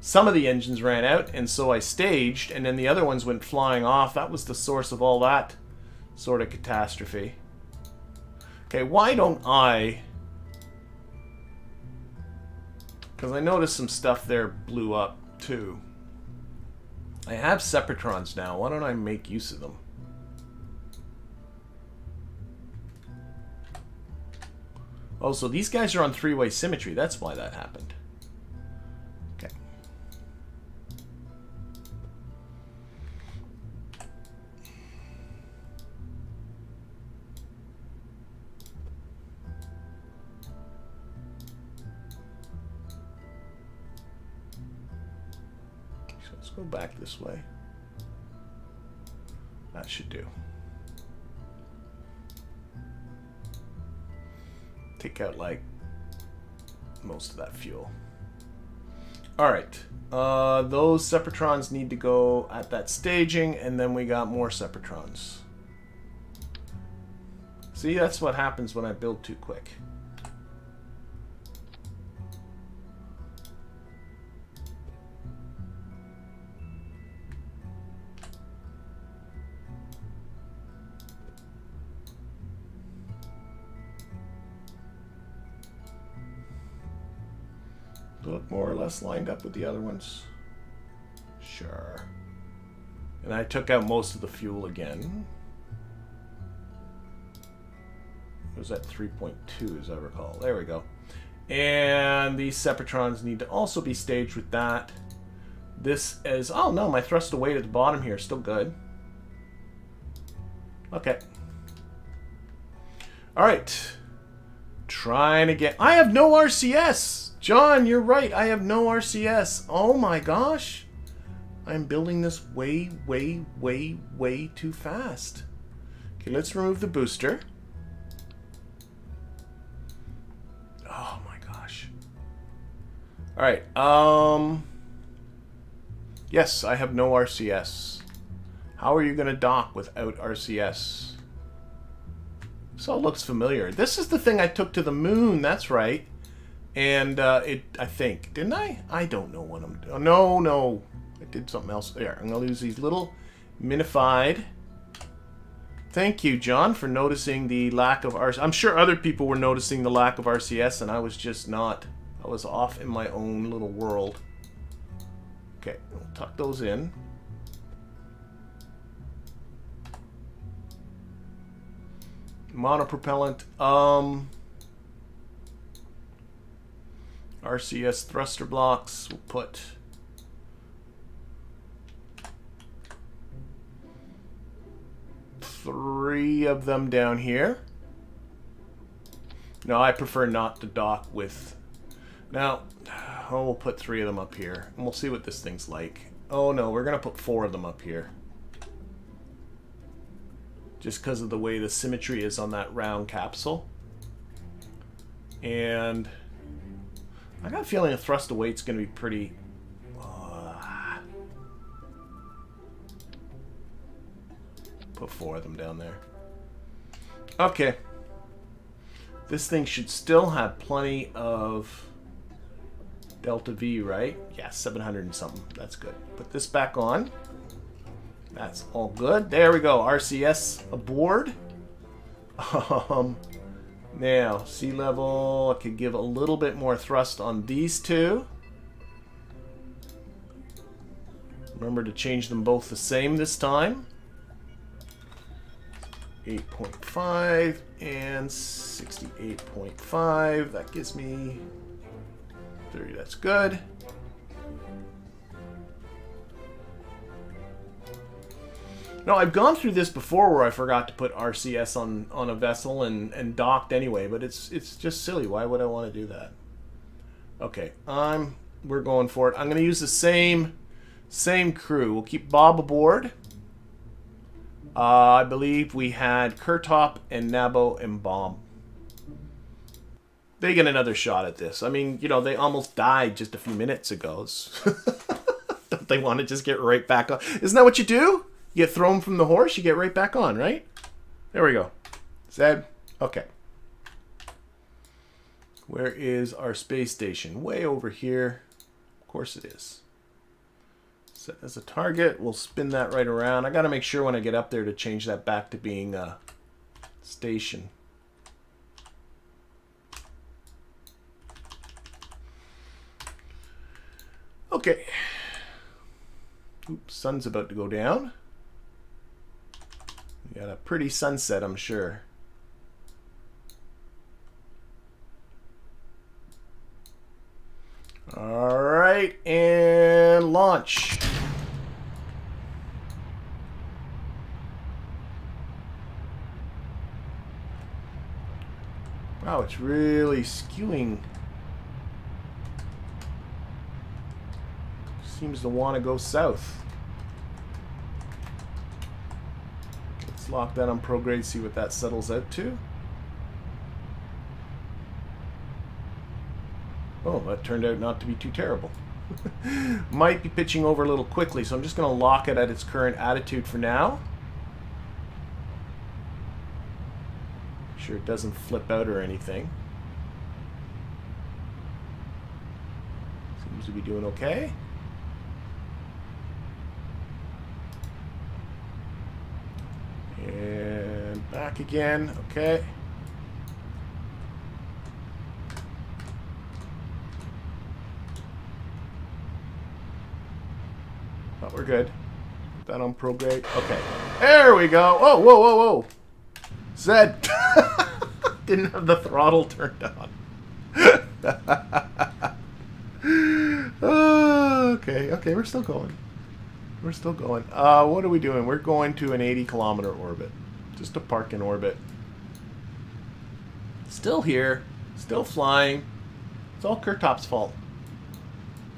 some of the engines ran out, and so I staged, and then the other ones went flying off. That was the source of all that sort of catastrophe. Okay, why don't I... Because I noticed some stuff there blew up, too. I have Separatrons now. Why don't I make use of them? Oh, so these guys are on three-way symmetry. That's why that happened. Okay. So let's go back this way. That should do. Take out, like, most of that fuel. Alright. Those Separatrons need to go at that staging, and then we got more Separatrons. See, that's what happens when I build too quick. Look more or less lined up with the other ones. Sure. And I took out most of the fuel again. It was at 3.2 as I recall. There we go. And these Separatrons need to also be staged with that. This is... Oh no, my thrust to weight at the bottom here is still good. Okay. Alright. Trying to get... I have no RCS! John, you're right. I have no RCS. Oh my gosh. I'm building this way, way, way, way too fast. Okay, let's remove the booster. Oh my gosh. Alright, yes, I have no RCS. How are you going to dock without RCS? This all looks familiar. This is the thing I took to the moon, that's right. And I think, didn't I? I don't know what I'm doing. Oh, no. I did something else. There, I'm going to use these little minified. Thank you, John, for noticing the lack of RCS. I'm sure other people were noticing the lack of RCS, and I was just not. I was off in my own little world. Okay, we'll tuck those in. Monopropellant. RCS thruster blocks. We'll put... three of them down here. No, I prefer not to dock with... Now, oh, we'll put 3 of them up here. And we'll see what this thing's like. Oh no, we're going to put 4 of them up here. Just because of the way the symmetry is on that round capsule. And I got a feeling the thrust to weight's going to be pretty... Put 4 of them down there. Okay. This thing should still have plenty of delta V, right? Yeah, 700 and something. That's good. Put this back on. That's all good. There we go. RCS aboard. Now, sea level. I could give a little bit more thrust on these two. Remember to change them both the same this time. 8.5 and 68.5. That gives me 30. That's good. No, I've gone through this before where I forgot to put RCS on a vessel and docked anyway, but it's just silly. Why would I want to do that? Okay, we're going for it. I'm going to use the same crew. We'll keep Bob aboard. I believe we had Kurtop and Nabo and Bomb. They get another shot at this. I mean, you know, they almost died just a few minutes ago. Don't they want to just get right back on? Isn't that what you do? You get thrown from the horse, you get right back on, right? There we go. Zed. Okay. Where is our space station? Way over here. Of course it is. Set as a target. We'll spin that right around. I got to make sure when I get up there to change that back to being a station. Okay. Oops, sun's about to go down. We got a pretty sunset, I'm sure. All right, and launch. Wow, it's really skewing. Seems to want to go south. Let's lock that on prograde, see what that settles out to. Oh, that turned out not to be too terrible. Might be pitching over a little quickly, so I'm just going to lock it at its current attitude for now. Make sure it doesn't flip out or anything. Seems to be doing okay. And back again. Okay. But we're good. Put that on prograde. Okay. There we go. Oh, whoa, whoa, whoa. Zed. Didn't have the throttle turned on. Okay, okay, we're still going. We're still going. What are we doing? We're going to an 80-kilometer orbit. Just to park in orbit. Still here. Still flying. It's all Kurtop's fault.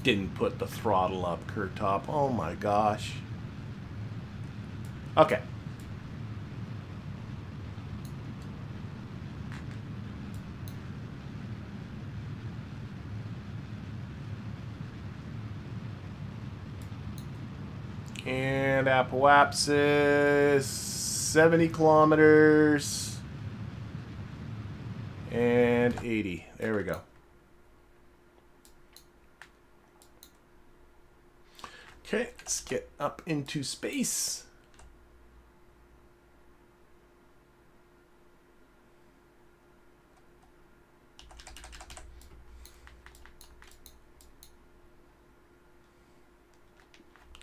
Didn't put the throttle up, Kurtop. Oh my gosh. Okay. And Apoapsis, 70 kilometers. And 80. There we go. Okay, let's get up into space.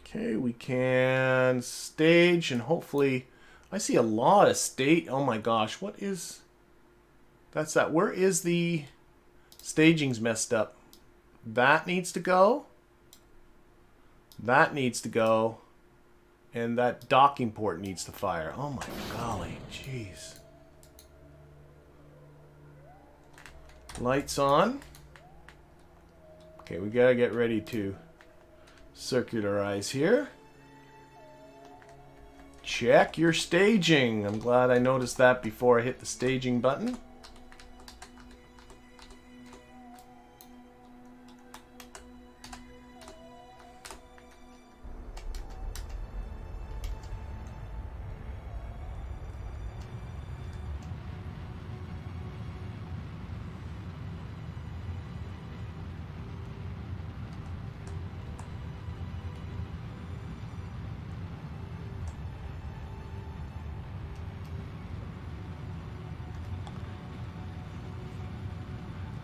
Okay, we can stage and hopefully... I see a lot of state... Oh my gosh, what is... That's that. Where is the... Staging's messed up. That needs to go. That needs to go. And that docking port needs to fire. Oh my golly, jeez. Lights on. Okay, we gotta get ready to circularize here. Check your staging. I'm glad I noticed that before I hit the staging button.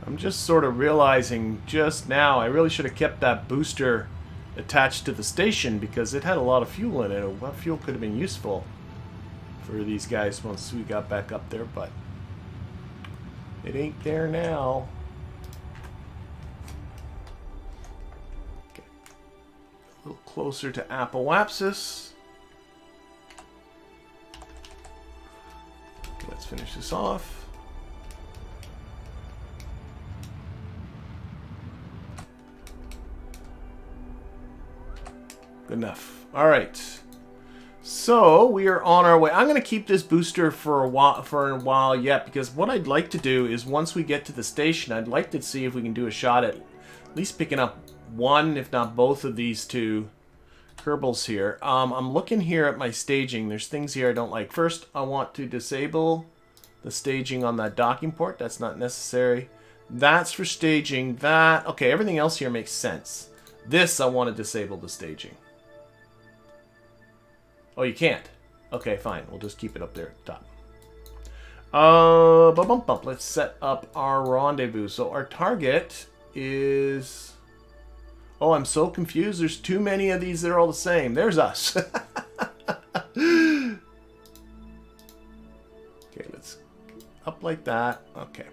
I'm just sort of realizing just now I really should have kept that booster attached to the station because it had a lot of fuel in it. What fuel could have been useful for these guys once we got back up there, but it ain't there now. Okay. A little closer to Apoapsis. Okay, let's finish this off. Enough. All right. So we are on our way. I'm going to keep this booster for a while yet because what I'd like to do is once we get to the station, I'd like to see if we can do a shot at least picking up one, if not both of these two Kerbals here. I'm looking here at my staging. There's things here I don't like. First, I want to disable the staging on that docking port. That's not necessary. That's for staging. That okay. Everything else here makes sense. This I want to disable the staging. Oh, you can't. Okay, fine. We'll just keep it up there at the top. Let's set up our rendezvous. So our target is... Oh, I'm so confused. There's too many of these that are all the same. There's us. Okay, let's up like that. Okay.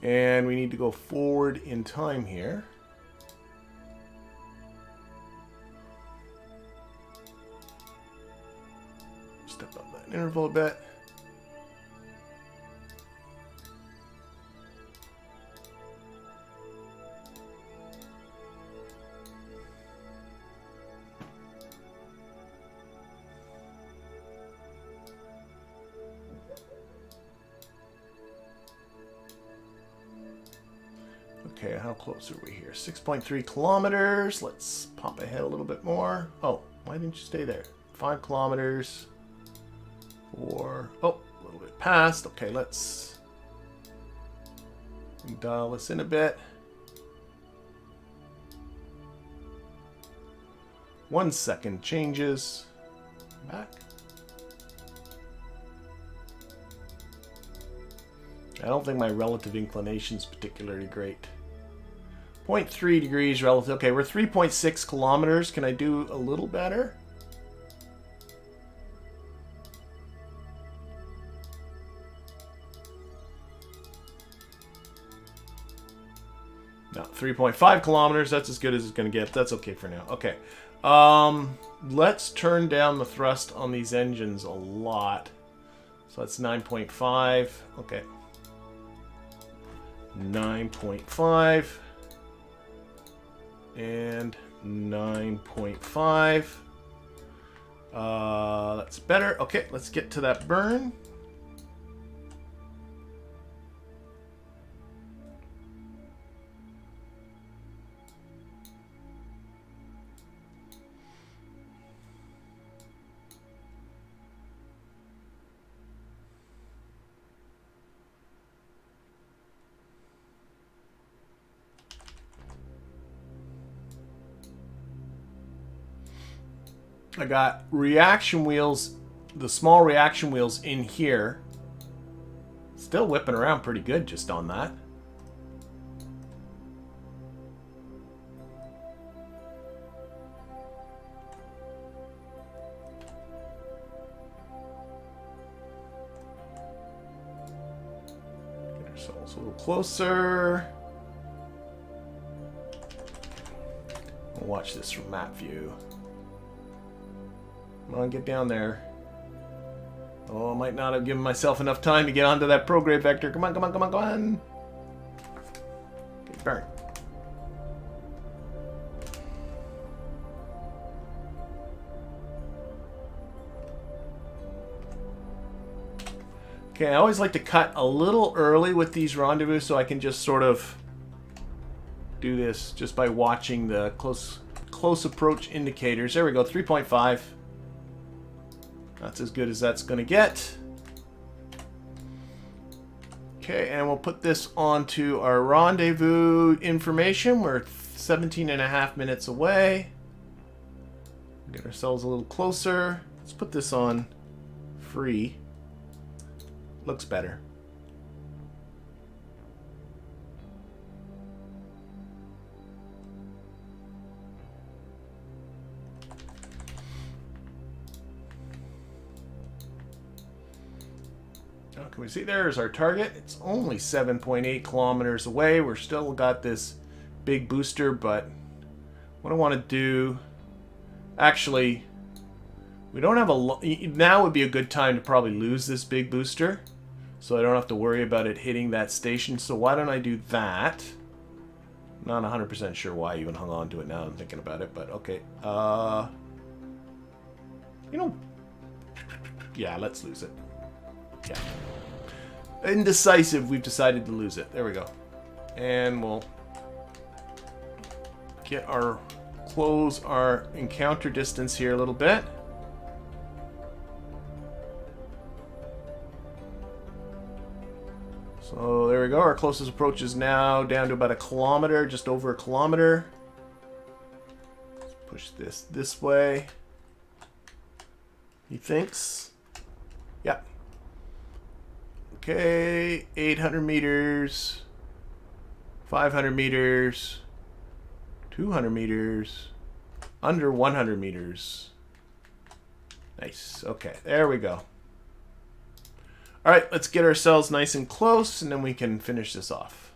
And we need to go forward in time here. Step up that interval a bit. Okay, how close are we here? 6.3 kilometers. Let's pop ahead a little bit more. Oh, why didn't you stay there? 5 kilometers. Or, oh, a little bit past. Okay, let's dial this in a bit. 1 second changes. Back. I don't think my relative inclination is particularly great. 0.3 degrees relative. Okay, we're 3.6 kilometers. Can I do a little better? No, 3.5 kilometers. That's as good as it's going to get. That's okay for now. Okay. Let's turn down the thrust on these engines a lot. So that's 9.5. Okay. 9.5 and 9.5. That's better. Okay, let's get to that burn. I got reaction wheels, the small reaction wheels in here. Still whipping around pretty good just on that. Get ourselves a little closer. We'll watch this from map view. Come on, get down there. Oh, I might not have given myself enough time to get onto that prograde vector. Come on, come on, come on, come on. Okay, burn. Okay, I always like to cut a little early with these rendezvous so I can just sort of do this just by watching the close approach indicators. There we go, 3.5. That's as good as that's going to get. Okay, and we'll put this onto our rendezvous information. We're 17.5 minutes away. Get ourselves a little closer. Let's put this on free. Looks better. Can we see there's our target? It's only 7.8 kilometers away. We're still got this big booster, but what I want to do, actually, we don't have now would be a good time to probably lose this big booster, so I don't have to worry about it hitting that station. So why don't I do that? Not 100% sure why I even hung on to it now I'm thinking about it, but okay. You know, yeah, let's lose it. Yeah. Indecisive, we've decided to lose it. There we go. And we'll close our encounter distance here a little bit. So there we go. Our closest approach is now down to about 1 kilometer, just over 1 kilometer. Let's push this way. He thinks. Yeah. Okay, 800 meters, 500 meters, 200 meters, under 100 meters. Nice. Okay, there we go. All right, let's get ourselves nice and close, and then we can finish this off.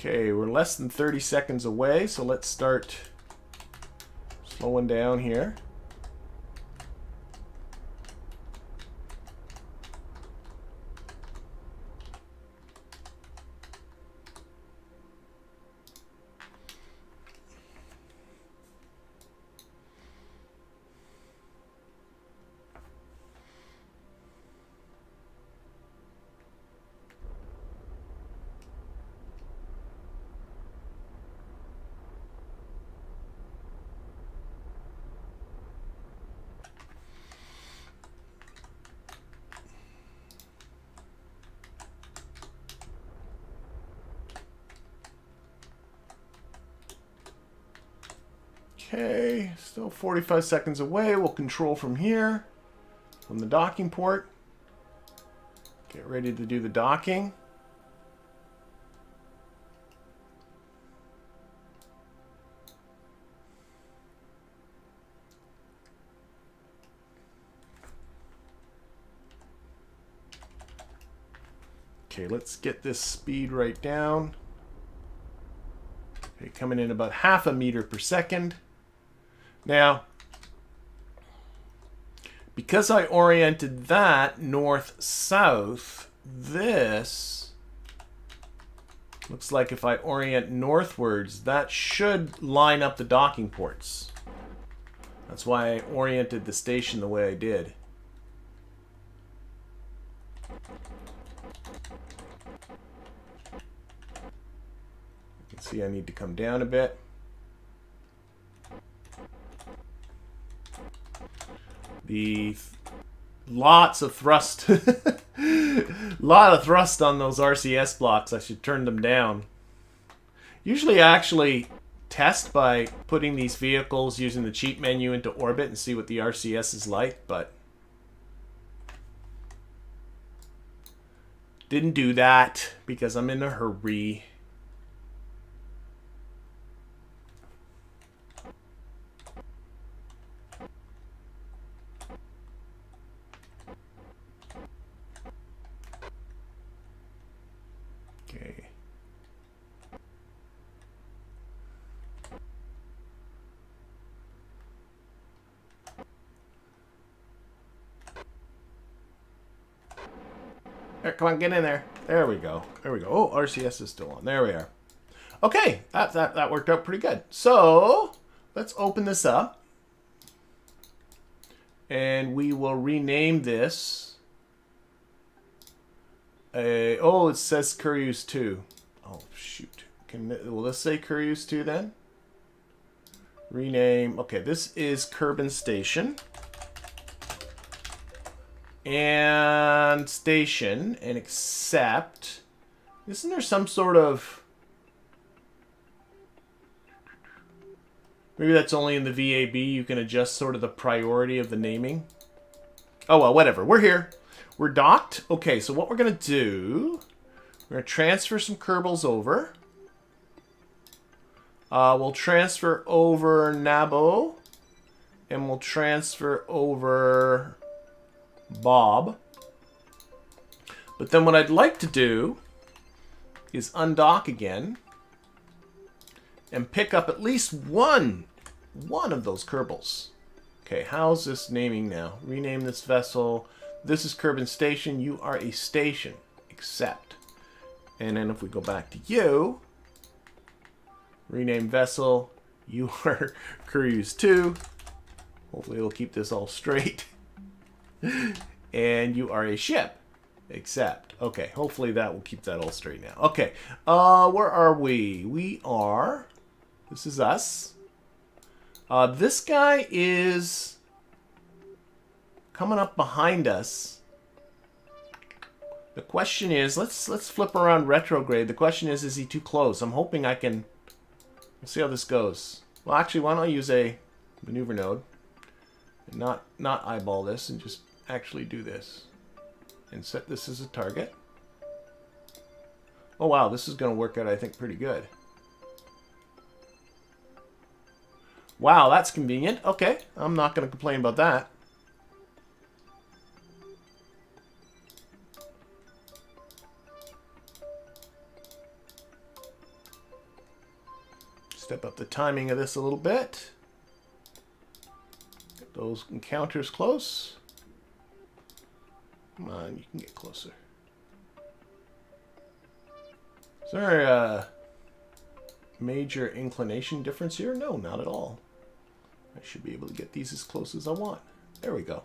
Okay, we're less than 30 seconds away, so let's start slowing down here. Okay, still 45 seconds away. We'll control from here, from the docking port. Get ready to do the docking. Okay, let's get this speed right down. Okay, coming in about 0.5 meters per second. Now, because I oriented that north-south, this looks like if I orient northwards, that should line up the docking ports. That's why I oriented the station the way I did. You can see I need to come down a bit. Lots of thrust. Lot of thrust on those RCS blocks. I should turn them down. Usually I actually test by putting these vehicles using the cheat menu into orbit and see what the RCS is like, but didn't do that because I'm in a hurry. Okay. There, come on, get in there. There we go. There we go. Oh, RCS is still on. There we are. Okay, that worked out pretty good. So, let's open this up. And we will rename this. Oh, it says Keryuz 2. Oh, shoot. Will this say Keryuz 2 then? Rename. Okay, this is Kerbin Station. And station. And accept. Isn't there some sort of... Maybe that's only in the VAB. You can adjust sort of the priority of the naming. Oh, well, whatever. We're here. We're docked. Okay, so what we're going to do... We're going to transfer some Kerbals over. We'll transfer over Nabo. And we'll transfer over Bob. But then what I'd like to do is undock again. And pick up at least one of those Kerbals. Okay, how's this naming now? Rename this vessel. This is Kerbin Station. You are a station. Accept. And then if we go back to you, rename vessel. You are Keryuz 2. Hopefully it'll keep this all straight. And you are a ship. Accept. Okay, hopefully that will keep that all straight now. Okay, where are we? We are... This is us. This guy is coming up behind us. The question is, let's flip around retrograde. The question is he too close? I'm hoping I can... We'll see how this goes. Well, actually, why don't I use a maneuver node and not eyeball this and just actually do this and set this as a target. Oh wow, this is going to work out, I think, pretty good. Wow, that's convenient. Okay, I'm not going to complain about that. Step up the timing of this a little bit. Get those encounters close. Come on, you can get closer. Is there a major inclination difference here? No, not at all. I should be able to get these as close as I want. There we go.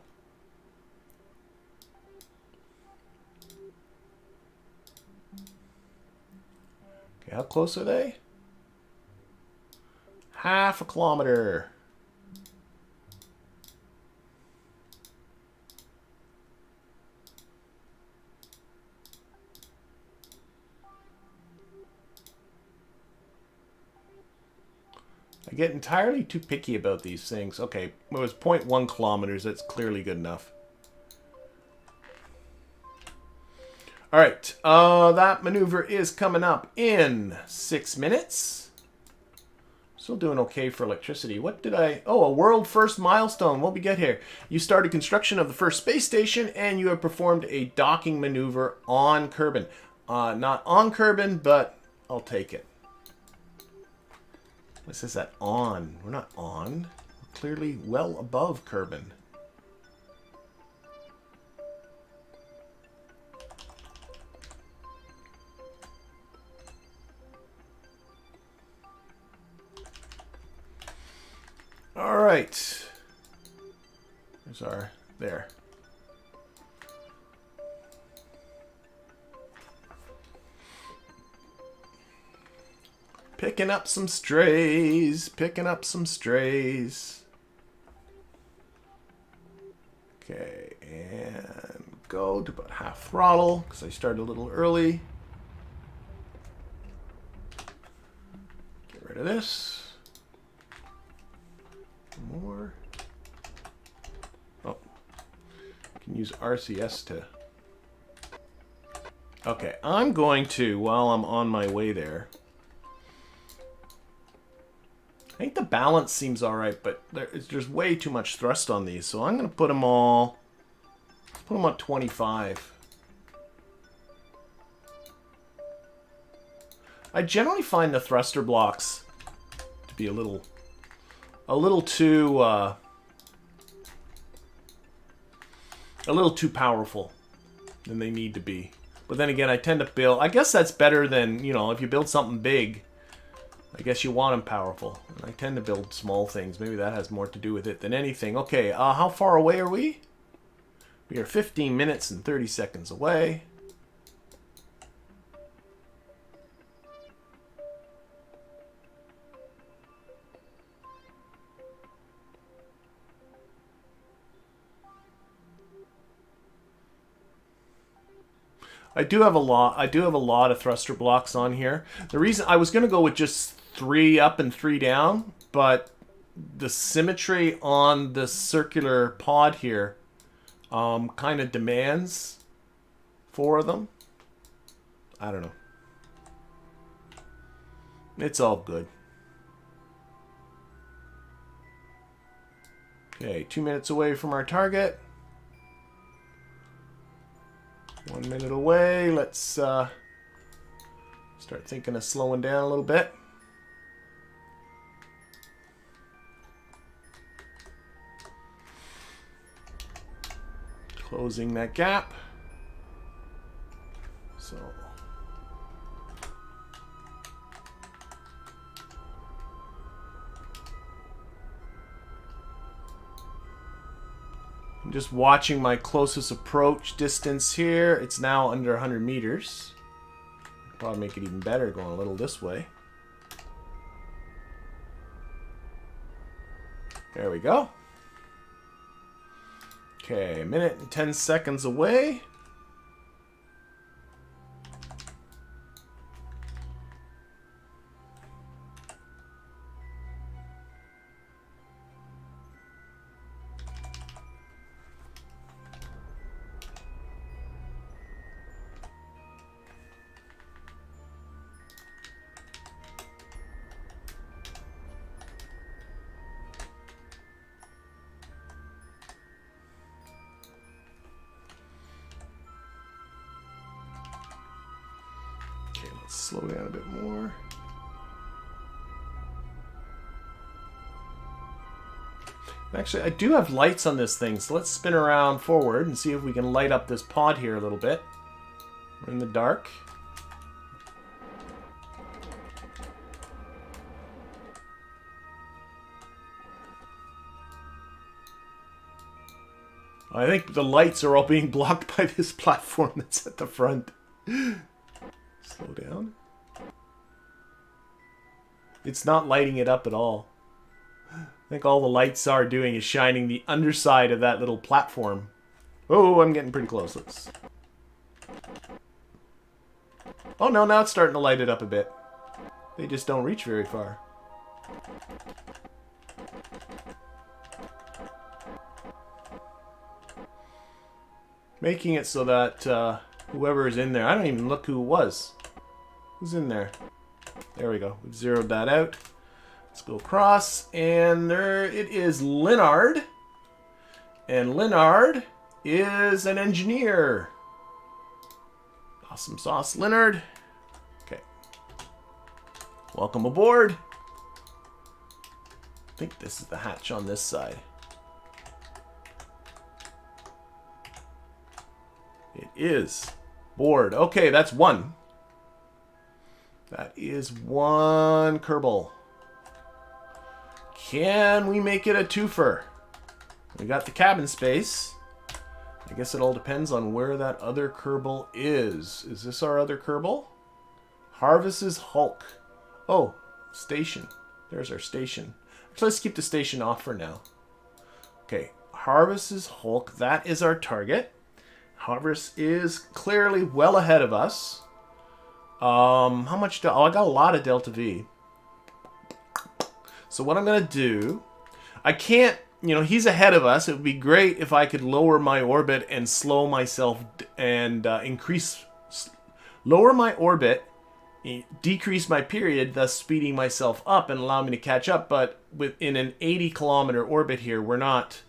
Okay, how close are they? 0.5 kilometer. I get entirely too picky about these things. Okay, it was 0.1 kilometers. That's clearly good enough. Alright, that maneuver is coming up in 6 minutes. Still doing okay for electricity. What did I... Oh, a world first milestone. What we get here? You started construction of the first space station, and you have performed a docking maneuver on Kerbin. Not on Kerbin, but I'll take it. What says that? On. We're not on. We're clearly well above Kerbin. All right. There's our... There. Picking up some strays. Picking up some strays. Okay, and go to about half throttle because I started a little early. Get rid of this. More. Oh. Can use RCS to... Okay, I'm going to, while I'm on my way there... I think the balance seems alright, but there's way too much thrust on these, so I'm going to put them all... Put them at 25. I generally find the thruster blocks to be a little too powerful than they need to be. But then again, I tend to build... I guess that's better than, you know, if you build something big, I guess you want them powerful. And I tend to build small things. Maybe that has more to do with it than anything. Okay, how far away are we? We are 15 minutes and 30 seconds away. I do have a lot of thruster blocks on here. The reason I was going to go with just 3 up and 3 down, but the symmetry on the circular pod here kind of demands 4 of them. I don't know. It's all good. Okay, 2 minutes away from our target. 1 minute away. Let's start thinking of slowing down a little bit. Closing that gap. So I'm just watching my closest approach distance here. It's now under 100 meters. Probably make it even better going a little this way. There we go. Okay, a minute and 10 seconds away. Slow down a bit more. Actually, I do have lights on this thing, so let's spin around forward and see if we can light up this pod here a little bit. We're in the dark. I think the lights are all being blocked by this platform that's at the front. Slow down. It's not lighting it up at all. I think all the lights are doing is shining the underside of that little platform. Oh, I'm getting pretty close. Let's... Oh no, now it's starting to light it up a bit. They just don't reach very far. Making it so that whoever is in there, I don't even look who it was. Who's in there? There we go. We've zeroed that out. Let's go across, and there it is, Linard. And Linard is an engineer. Awesome sauce, Linard. Okay. Welcome aboard. I think this is the hatch on this side. It is. Board. Okay, that's one. That is one Kerbal. Can we make it a twofer? We got the cabin space. I guess it all depends on where that other Kerbal is. Is this our other Kerbal? Harvest's Hulk. Oh, station. There's our station. Actually, let's keep the station off for now. Okay, Harvest's Hulk. That is our target. Harvest is clearly well ahead of us. How much? Oh, I got a lot of Delta V. So what I'm going to do, I can't, you know, he's ahead of us. It would be great if I could lower my orbit and slow myself and lower my orbit, decrease my period, thus speeding myself up and allow me to catch up. But within an 80-kilometer orbit here, we're not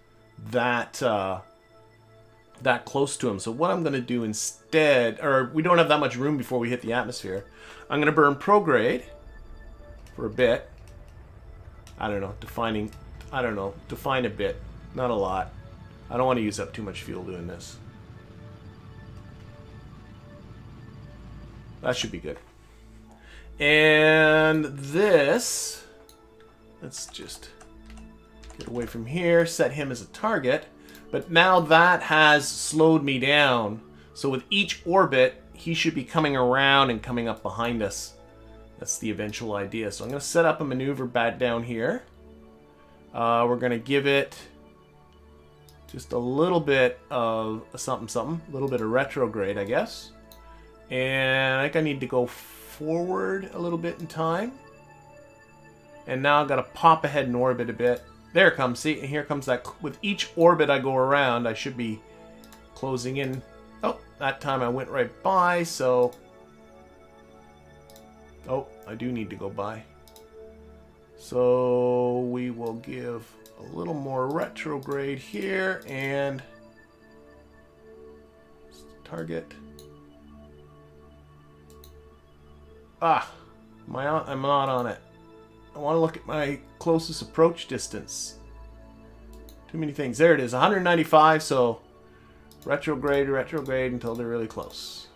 that close to him. So what I'm going to do instead, or we don't have that much room before we hit the atmosphere, I'm going to burn prograde for a bit. I don't know, define a bit, not a lot. I don't want to use up too much fuel doing this. That should be good. And this, let's just get away from here, set him as a target. But now that has slowed me down. So with each orbit, he should be coming around and coming up behind us. That's the eventual idea. So I'm going to set up a maneuver bat down here. We're going to give it just a little bit of something, a little bit of retrograde, I guess. And I think I need to go forward a little bit in time. And now I've got to pop ahead in orbit a bit. There it comes. See, and here comes that. With each orbit I go around, I should be closing in. Oh, that time I went right by, so... Oh, I do need to go by. So we will give a little more retrograde here and target. Ah, I'm not on it. I want to look at my closest approach distance. Too many things. There it is, 195, so retrograde until they're really close.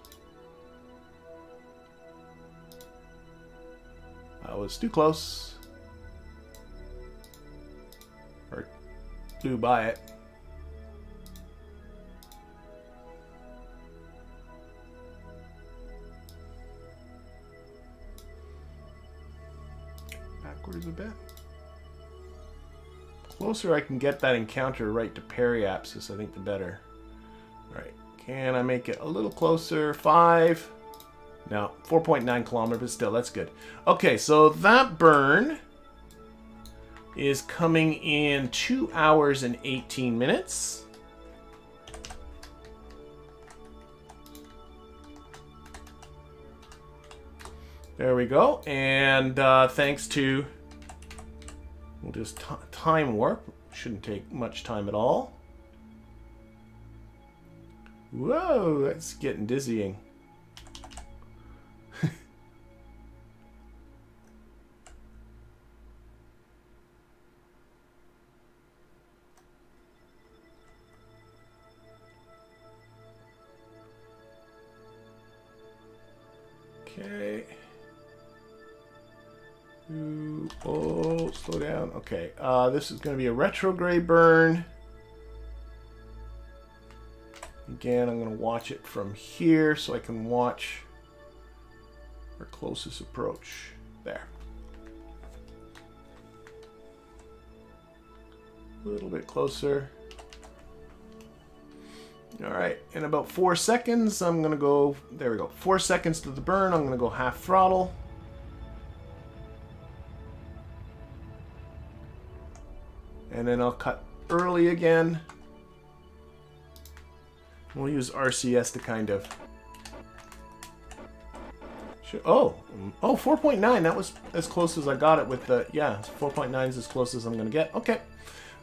I was too close. Or flew by it. Backwards a bit. Closer I can get that encounter right to periapsis, I think the better. Alright, can I make it a little closer? 5. No, 4.9 kilometers, but still, that's good. Okay, so that burn is coming in 2 hours and 18 minutes. There we go. And thanks to, we'll just time warp. Shouldn't take much time at all. Whoa, that's getting dizzying. Okay. Oh, slow down. Okay. This is going to be a retrograde burn. Again, I'm going to watch it from here so I can watch our closest approach. There. A little bit closer. Alright, in about 4 seconds, I'm going to go, there we go, 4 seconds to the burn, I'm going to go half throttle. And then I'll cut early again. We'll use RCS to kind of... Oh, 4.9. That was as close as I got it with the... Yeah, 4.9 is as close as I'm going to get. Okay.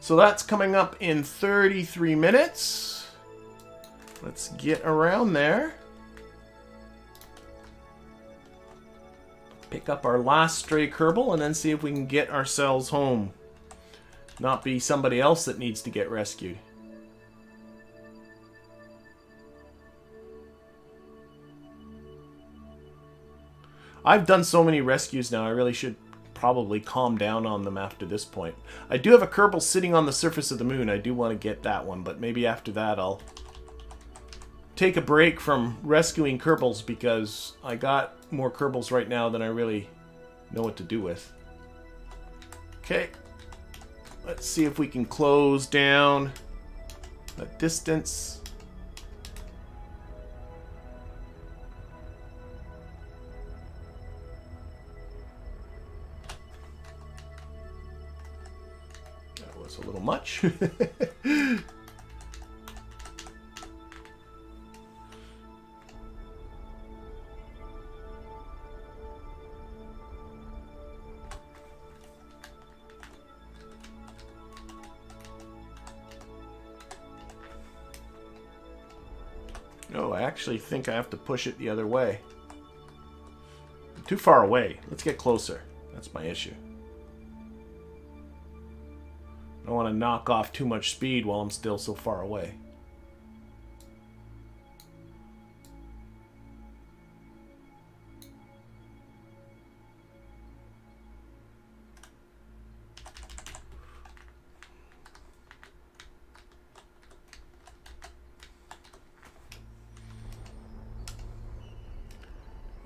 So that's coming up in 33 minutes. Let's get around there. Pick up our last stray Kerbal and then see if we can get ourselves home. Not be somebody else that needs to get rescued. I've done so many rescues now, I really should probably calm down on them after this point. I do have a Kerbal sitting on the surface of the moon. I do want to get that one, but maybe after that I'll take a break from rescuing Kerbals because I got more Kerbals right now than I really know what to do with. Okay. Let's see if we can close down the distance. A little much. No, I actually think I have to push it the other way. I'm too far away. Let's get closer. That's my issue. I don't want to knock off too much speed while I'm still so far away.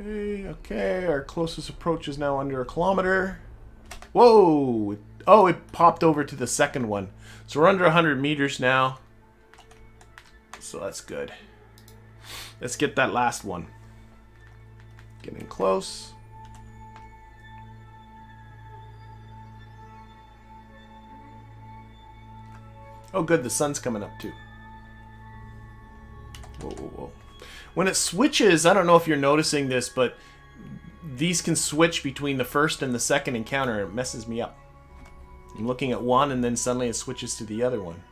Okay, our closest approach is now under 1 kilometer. Whoa! Oh, it popped over to the second one. So we're under 100 meters now. So that's good. Let's get that last one. Getting close. Oh good, the sun's coming up too. Whoa, whoa, whoa. When it switches, I don't know if you're noticing this, but these can switch between the first and the second encounter. It messes me up. I'm looking at one and then suddenly it switches to the other one.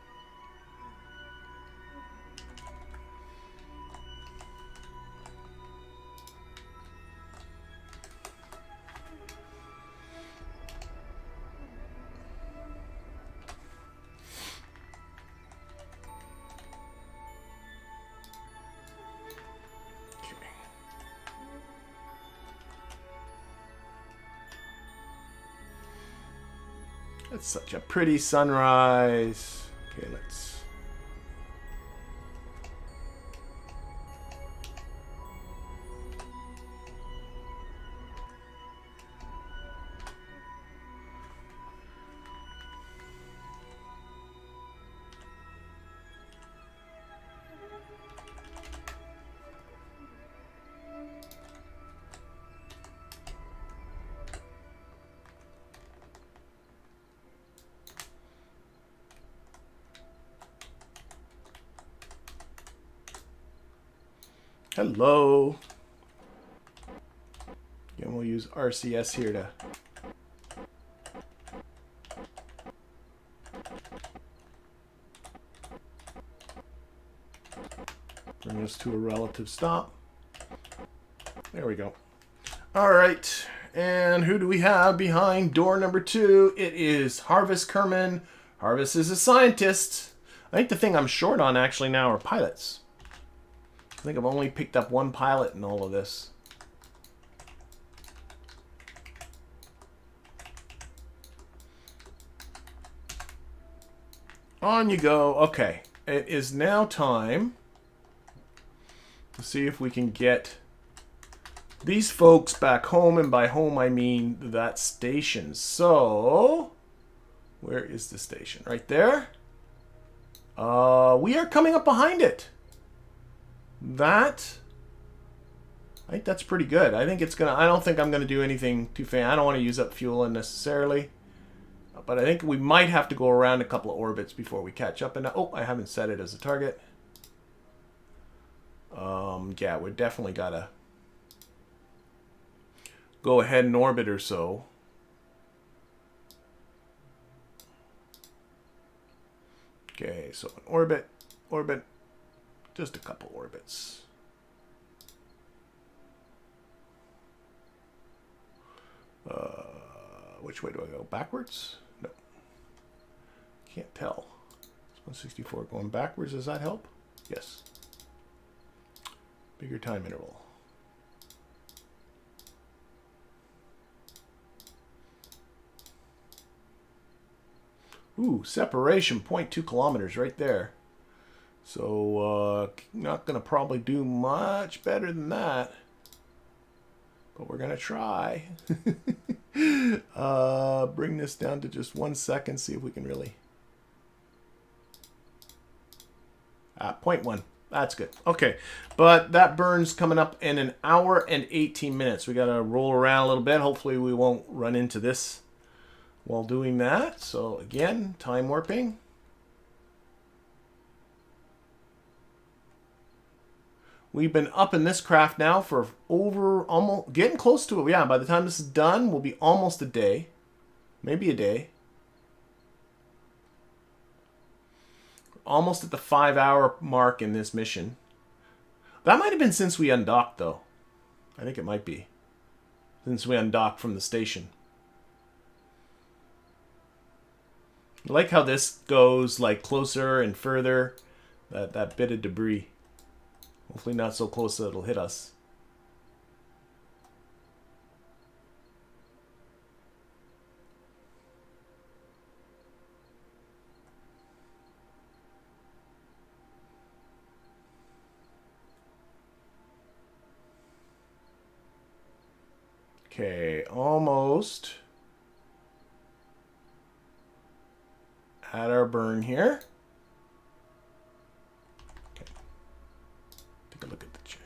That's such a pretty sunrise. Okay, let's... Hello. Again, we'll use RCS here to bring us to a relative stop. There we go. All right, and who do we have behind door number 2? It is Harvest Kerbin. Harvest is a scientist. I think the thing I'm short on actually now are pilots. I think I've only picked up 1 pilot in all of this. On you go. Okay, it is now time to see if we can get these folks back home, and by home I mean that station. So, where is the station? Right there. We are coming up behind it. I think that's pretty good. I think it's gonna. I don't think I'm gonna do anything too fancy. I don't want to use up fuel unnecessarily. But I think we might have to go around a couple of orbits before we catch up. And oh, I haven't set it as a target. Yeah, we definitely gotta go ahead and orbit or so. Okay, so an orbit, just a couple orbits. Which way do I go? Backwards? No. Can't tell. It's 164 going backwards. Does that help? Yes. Bigger time interval. Ooh, separation, 0.2 kilometers right there. So, not going to probably do much better than that. But we're going to try. Bring this down to just 1 second, see if we can really... 0.1. That's good. Okay, but that burn's coming up in 1 hour and 18 minutes. We got to roll around a little bit. Hopefully we won't run into this while doing that. So again, time warping. We've been up in this craft now for over almost getting close to it. Yeah, by the time this is done, we'll be almost a day. Maybe a day. Almost at the 5-hour mark in this mission. That might have been since we undocked, though. I think it might be. Since we undocked from the station. I like how this goes like closer and further. That bit of debris. Hopefully not so close that it'll hit us. Okay, almost at our burn here. Okay. Take a look at the check.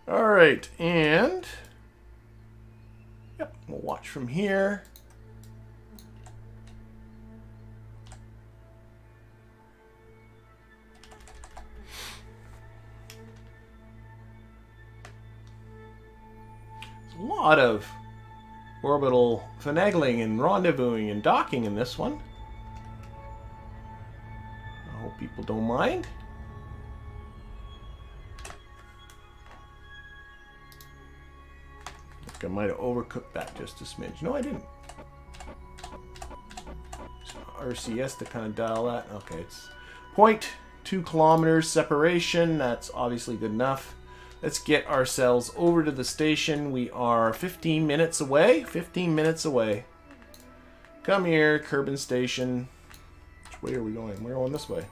All right, and yep, we'll watch from here. A lot of orbital finagling and rendezvousing and docking in this one. I hope people don't mind. I think I might have overcooked that just a smidge. No, I didn't. So RCS to kind of dial that. Okay, it's 0.2 kilometers separation. That's obviously good enough. Let's get ourselves over to the station. We are 15 minutes away. 15 minutes away. Come here, Kerbin Station. Which way are we going? We're going this way.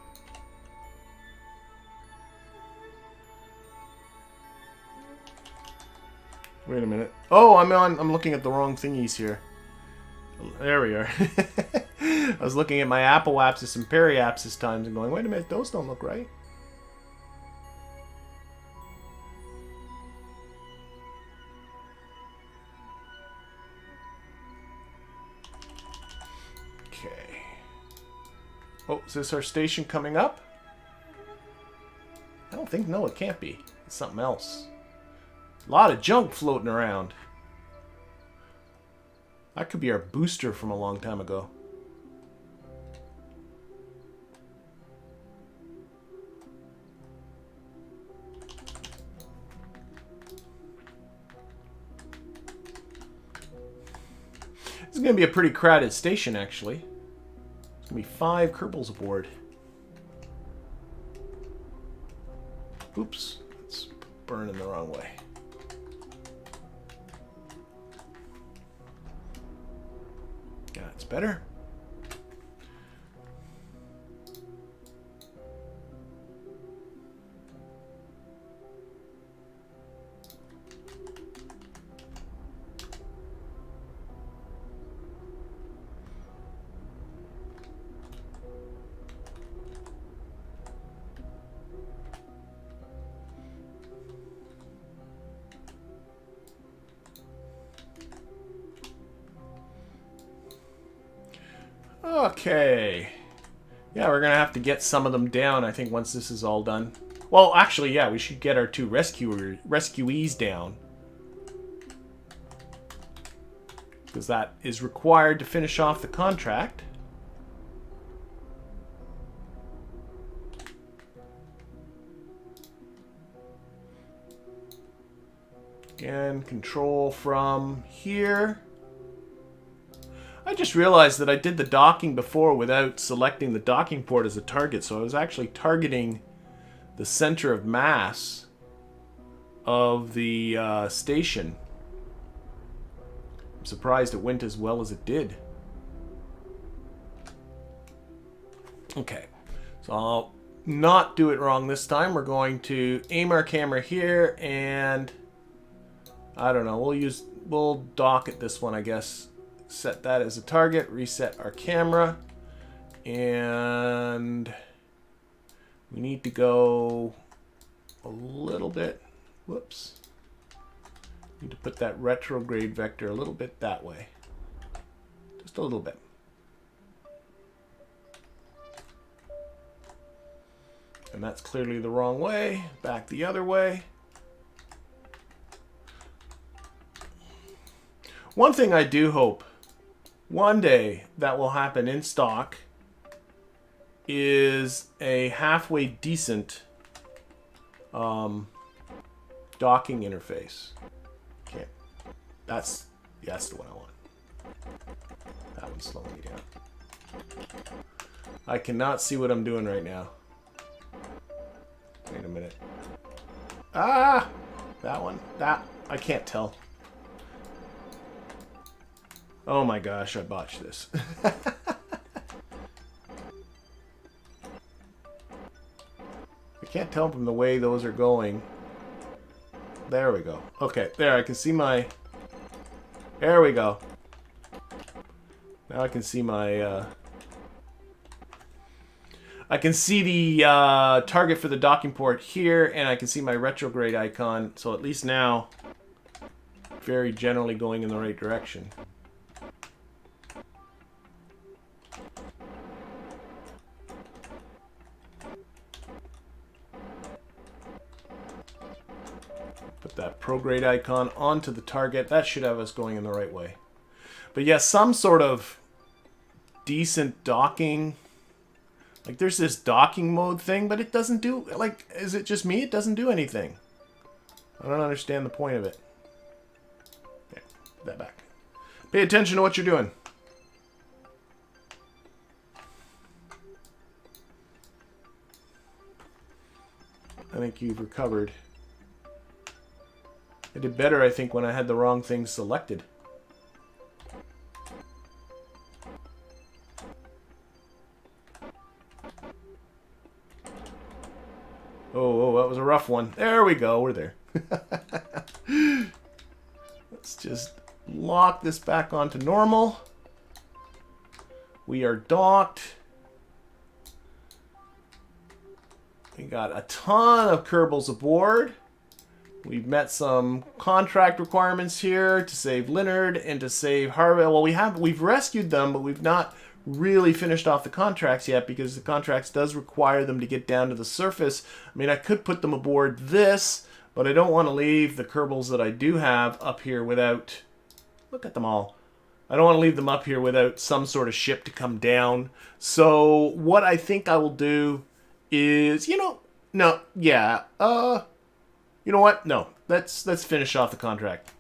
Wait a minute. Oh, I'm looking at the wrong thingies here. There we are. I was looking at my apoapsis and periapsis times and going, wait a minute, those don't look right. Okay. Oh, is this our station coming up? I don't think, no, it can't be. It's something else. A lot of junk floating around. That could be our booster from a long time ago. This is going to be a pretty crowded station, actually. There's going to be 5 Kerbals aboard. Oops, it's burning the wrong way. Yeah, it's better. Okay. Yeah, we're going to have to get some of them down, I think, once this is all done. Well, actually, yeah, we should get our 2 rescuees down. Because that is required to finish off the contract. Again, control from here. I just realized that I did the docking before without selecting the docking port as a target, so I was actually targeting the center of mass of the station. I'm surprised it went as well as it did. Okay, so I'll not do it wrong this time. We're going to aim our camera here, and I don't know, we'll dock at this one, I guess. Set that as a target, reset our camera, and we need to go a little bit, whoops. Need to put that retrograde vector a little bit that way. Just a little bit. And that's clearly the wrong way. Back the other way. One thing I do hope one day that will happen in stock is a halfway decent docking interface. Okay, that's the one I want. That one's slowing me down. I cannot see what I'm doing right now. Wait a minute. Ah! That one. That. I can't tell. Oh my gosh, I botched this. I can't tell from the way those are going. There we go. Okay, there, I can see my... There we go. Now I can see my... I can see the target for the docking port here, and I can see my retrograde icon. So at least now, very generally going in the right direction. Put that prograde icon onto the target. That should have us going in the right way. But yeah, some sort of decent docking. Like, there's this docking mode thing, but it doesn't do... Like, is it just me? It doesn't do anything. I don't understand the point of it. Okay, put that back. Pay attention to what you're doing. I think you've recovered. I did better, I think, when I had the wrong thing selected. Oh, that was a rough one. There we go. We're there. Let's just lock this back onto normal. We are docked. We got a ton of Kerbals aboard. We've met some contract requirements here to save Leonard and to save Harvey. Well, we've rescued them, but we've not really finished off the contracts yet because the contracts does require them to get down to the surface. I mean, I could put them aboard this, but I don't want to leave the Kerbals that I do have up here without... Look at them all. I don't want to leave them up here without some sort of ship to come down. So what I think I will do is, you know what? No, let's finish off the contract.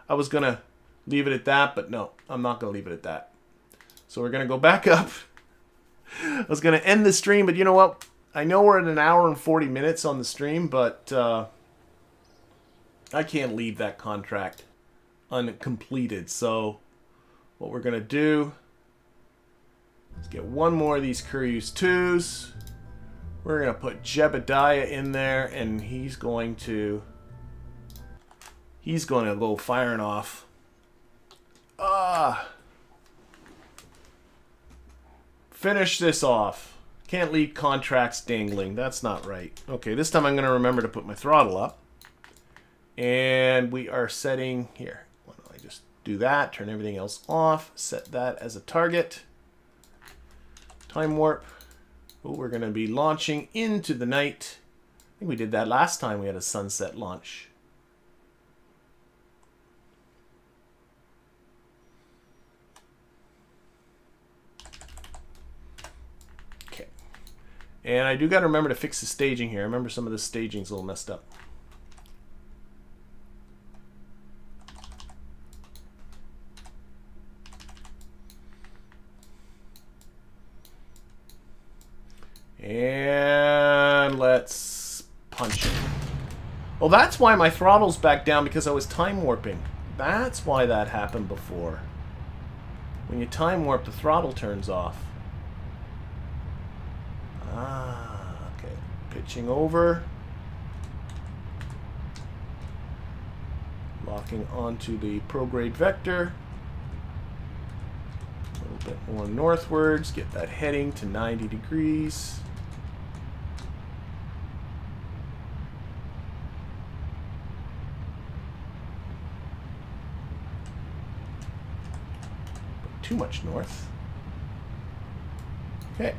I was gonna leave it at that, but no, I'm not gonna leave it at that. So we're gonna go back up. I was gonna end the stream, but you know what? I know we're at an hour and 40 minutes on the stream, but I can't leave that contract uncompleted. So what we're gonna do is get one more of these Keryuz 2s. We're going to put Jebediah in there, and he's going to go firing off. Finish this off. Can't leave contracts dangling. That's not right. Okay, this time I'm going to remember to put my throttle up. And we are setting here. Why don't I just do that, turn everything else off, set that as a target. Time warp. Oh, we're going to be launching into the night. I think we did that last time we had a sunset launch. Okay. And I do got to remember to fix the staging here. I remember some of the staging's a little messed up. And let's punch it. Well, that's why my throttle's back down, because I was time warping. That's why that happened before. When you time warp, the throttle turns off. Ah, okay. Pitching over. Locking onto the prograde vector. A little bit more northwards. Get that heading to 90 degrees. Too much north. Okay.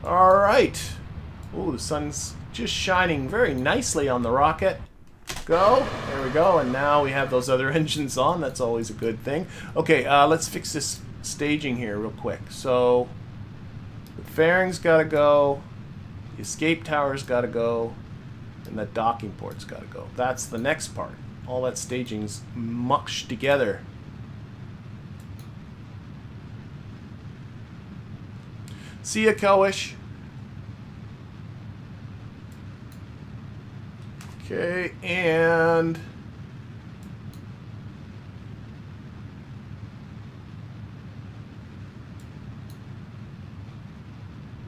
All right. Oh, the sun's just shining very nicely on the rocket. Go. There we go. And now we have those other engines on. That's always a good thing. Okay, let's fix this staging here real quick. So, the fairing's got to go. The escape tower's got to go. And the docking port's got to go. That's the next part. All that staging's mucked together. See ya, Kelwish. Okay, and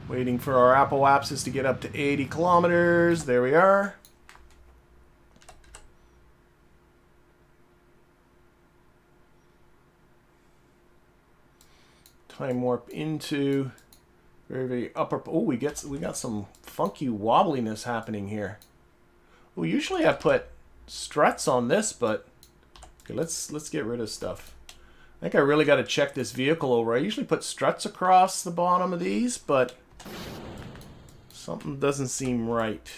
waiting for our apoapsis to get up to 80 kilometers. There we are. Time warp into very upper. Oh, we got some funky wobbliness happening here. Well, usually I put struts on this, but okay, let's get rid of stuff. I think I really got to check this vehicle over. I usually put struts across the bottom of these, but something doesn't seem right.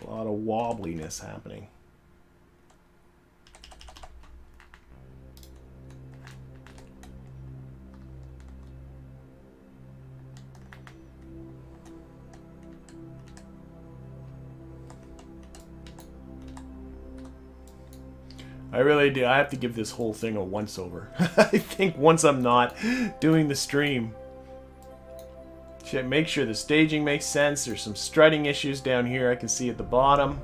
A lot of wobbliness happening. I really do. I have to give this whole thing a once-over. I think once I'm not doing the stream. Should make sure the staging makes sense. There's some strutting issues down here I can see at the bottom.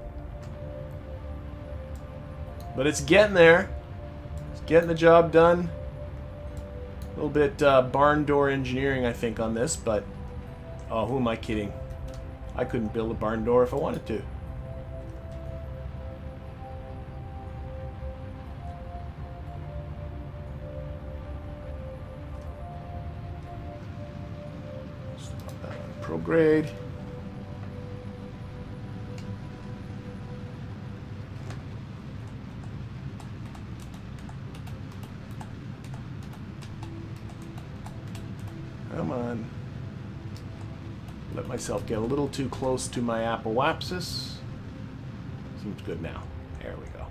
But it's getting there. It's getting the job done. A little bit barn door engineering, I think, on this, but... Oh, who am I kidding? I couldn't build a barn door if I wanted to. Prograde. Come on. Let myself get a little too close to my apoapsis. Seems good now. There we go.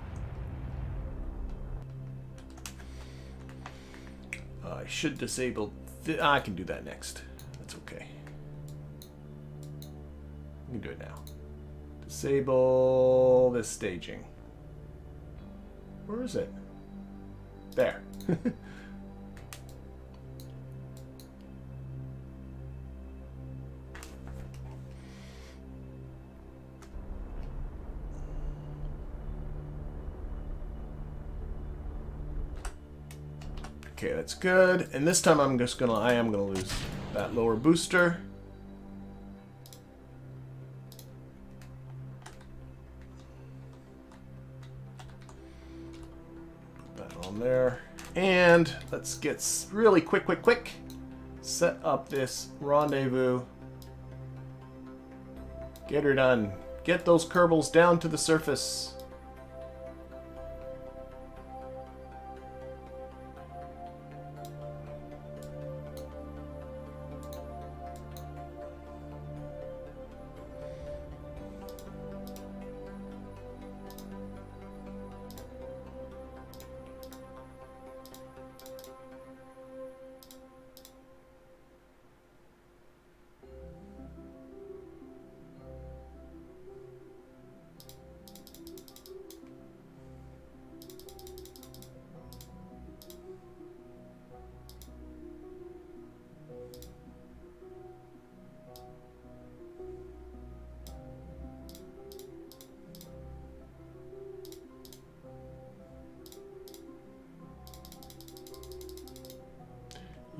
I should disable... I can do that next. That's okay. We can do it now. Disable this staging. Where is it? There. Okay, that's good. And this time I am gonna lose that lower booster. Put that on there. And let's get really quick. Set up this rendezvous. Get her done. Get those Kerbals down to the surface.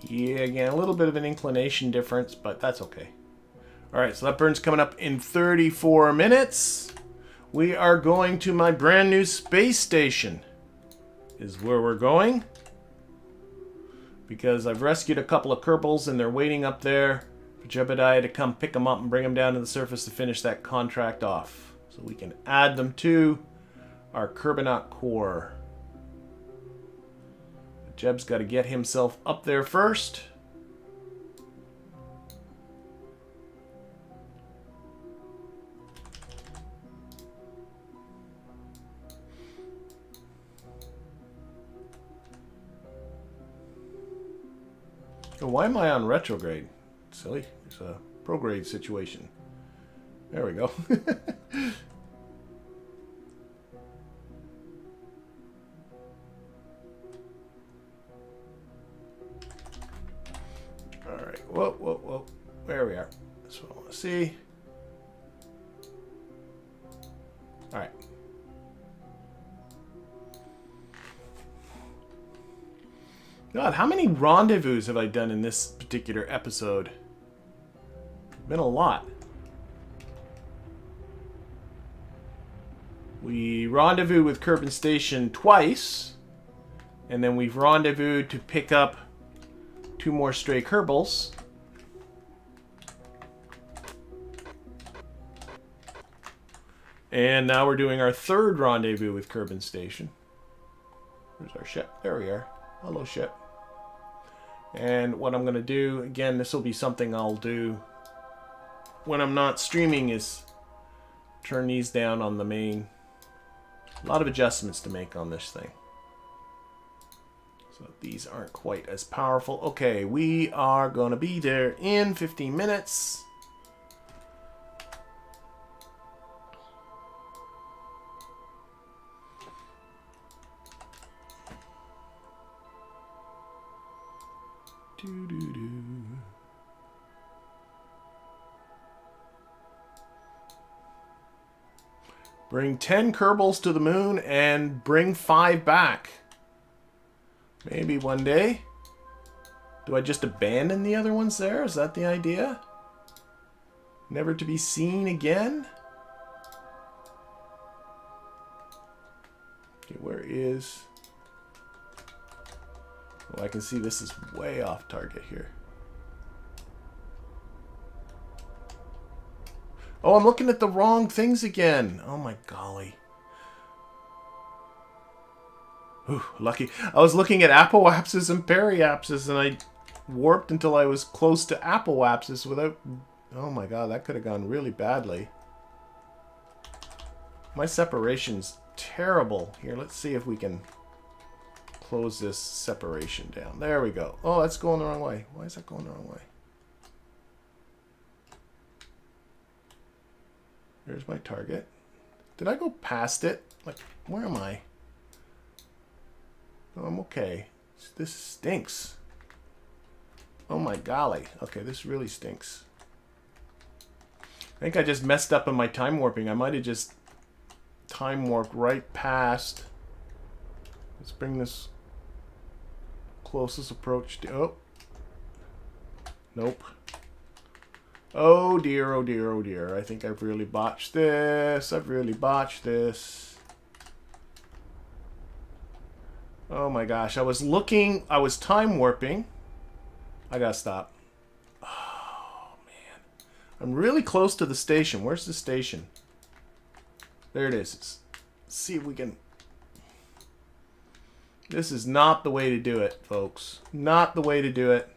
Yeah, again, a little bit of an inclination difference, but that's okay. Alright, so that burn's coming up in 34 minutes. We are going to my brand new space station, is where we're going. Because I've rescued a couple of Kerbals and they're waiting up there for Jebediah to come pick them up and bring them down to the surface to finish that contract off. So we can add them to our Kerbin core. Jeb's got to get himself up there first. Oh, why am I on retrograde? Silly. It's a prograde situation. There we go. Alright, whoa. There we are. That's what I want to see. Alright. God, how many rendezvous have I done in this particular episode? Been a lot. We rendezvous with Kerbin Station twice. And then we've rendezvoused to pick up 2 more stray Kerbals. And now we're doing our 3rd rendezvous with Kerbin Station. Where's our ship? There we are. Hello, ship. And what I'm going to do, again, this will be something I'll do when I'm not streaming, is turn these down on the main. A lot of adjustments to make on this thing. So these aren't quite as powerful. Okay, we are going to be there in 15 minutes. Bring 10 Kerbals to the moon and bring 5 back. Maybe one day. Do I just abandon the other ones there? Is that the idea? Never to be seen again? Okay, where is... Oh, I can see this is way off target here. Oh, I'm looking at the wrong things again. Oh my golly. Ooh, lucky. I was looking at apoapsis and periapsis and I warped until I was close to apoapsis without... Oh my god, that could have gone really badly. My separation's terrible. Here, let's see if we can close this separation down. There we go. Oh, that's going the wrong way. Why is that going the wrong way? There's my target. Did I go past it? Like, where am I? Oh, I'm okay. This stinks. Oh my golly. Okay, this really stinks. I think I just messed up in my time warping. I might have just time warped right past. Let's bring this closest approach to... Oh. Nope. Oh dear, oh dear, oh dear. I think I've really botched this. I've really botched this. Oh my gosh, I was looking, I was time warping. I gotta stop. Oh man. I'm really close to the station. Where's the station? There it is. Let's see if we can... This is not the way to do it, folks. Not the way to do it.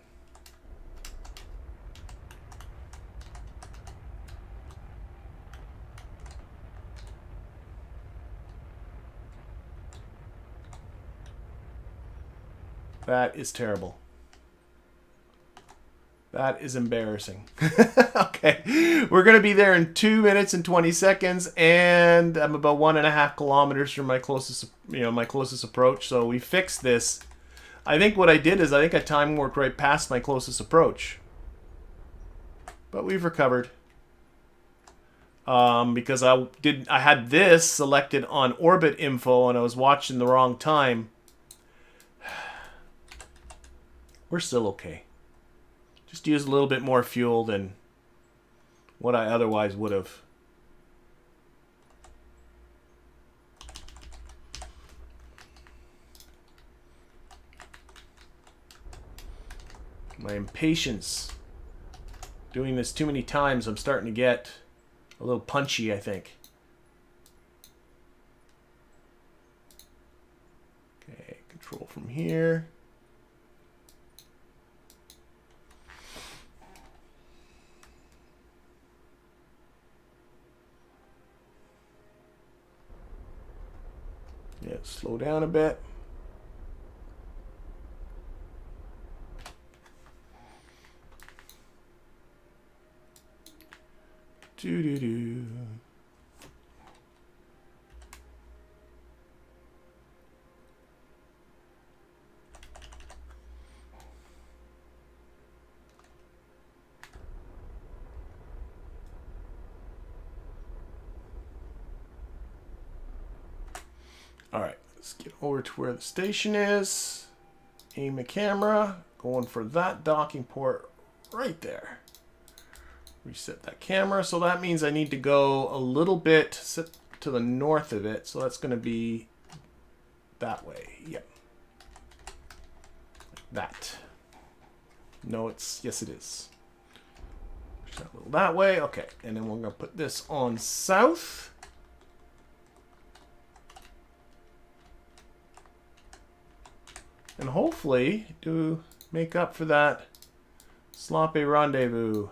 That is terrible. That is embarrassing. Okay, we're gonna be there in 2 minutes and 20 seconds, and I'm about 1.5 kilometers from my closest, my closest approach. So we fixed this. I think what I did is I think I time warped right past my closest approach, but we've recovered because I had this selected on orbit info, and I was watching the wrong time. We're still okay. Just use a little bit more fuel than what I otherwise would have. My impatience. Doing this too many times, I'm starting to get a little punchy, I think. Okay, control from here. Yeah, slow down a bit. Doo-doo-doo. All right, let's get over to where the station is. Aim the camera, going for that docking port right there. Reset that camera, so that means I need to go a little bit to the north of it, so that's going to be that way. Yep. That. No, yes it is. Push that a little that way. Okay, and then we're going to put this on south. And hopefully to make up for that sloppy rendezvous.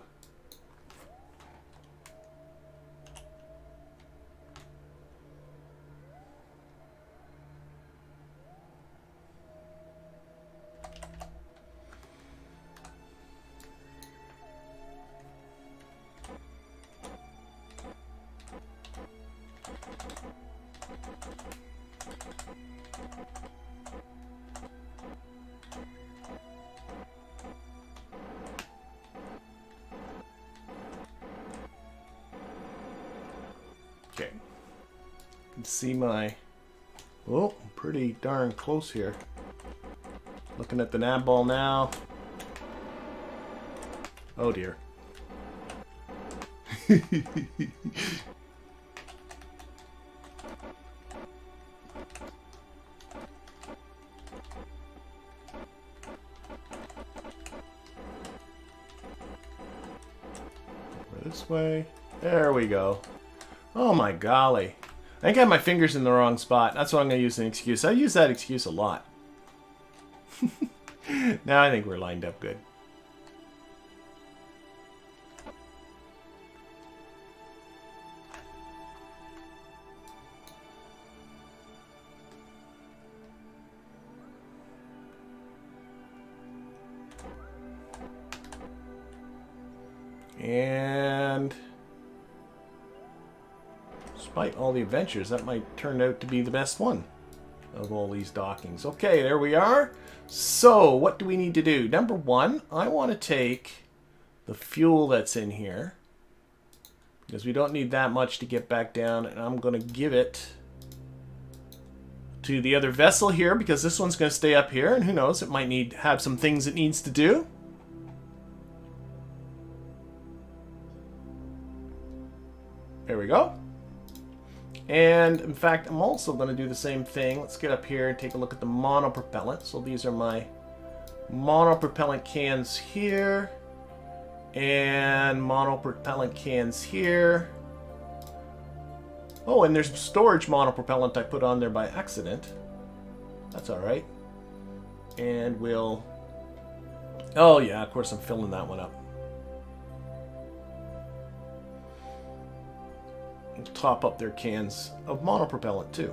Okay, you can see my, oh, pretty darn close here. Looking at the nav ball now. Oh dear. This way. There we go. Oh my golly. I think I have my fingers in the wrong spot. That's what I'm going to use as an excuse. I use that excuse a lot. Now I think we're lined up good. And despite all the adventures, that might turn out to be the best one of all these dockings. Okay, there we are. So, what do we need to do? Number one, I want to take the fuel that's in here, because we don't need that much to get back down, and I'm going to give it to the other vessel here, because this one's going to stay up here, and who knows, it might have some things it needs to do. There we go. And in fact, I'm also going to do the same thing. Let's get up here and take a look at the monopropellant. So these are my monopropellant cans here. And monopropellant cans here. Oh, and there's storage monopropellant I put on there by accident. That's alright. And we'll... Oh yeah, of course I'm filling that one up. We'll top up their cans of monopropellant too.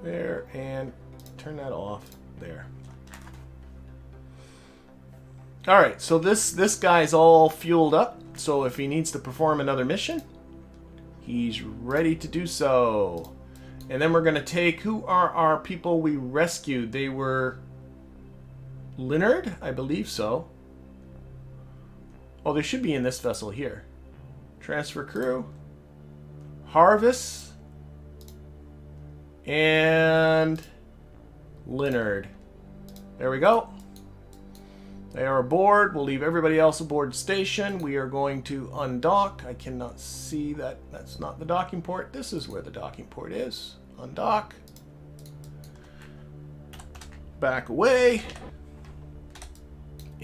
There, and turn that off. There. Alright, so this guy's all fueled up, so if he needs to perform another mission, he's ready to do so. And then we're going to take... Who are our people we rescued? They were... Leonard? I believe so. Oh, they should be in this vessel here. Transfer crew. Harvest. And... Leonard. There we go. They are aboard. We'll leave everybody else aboard station. We are going to undock. I cannot see that. That's not the docking port. This is where the docking port is. Undock. Back away.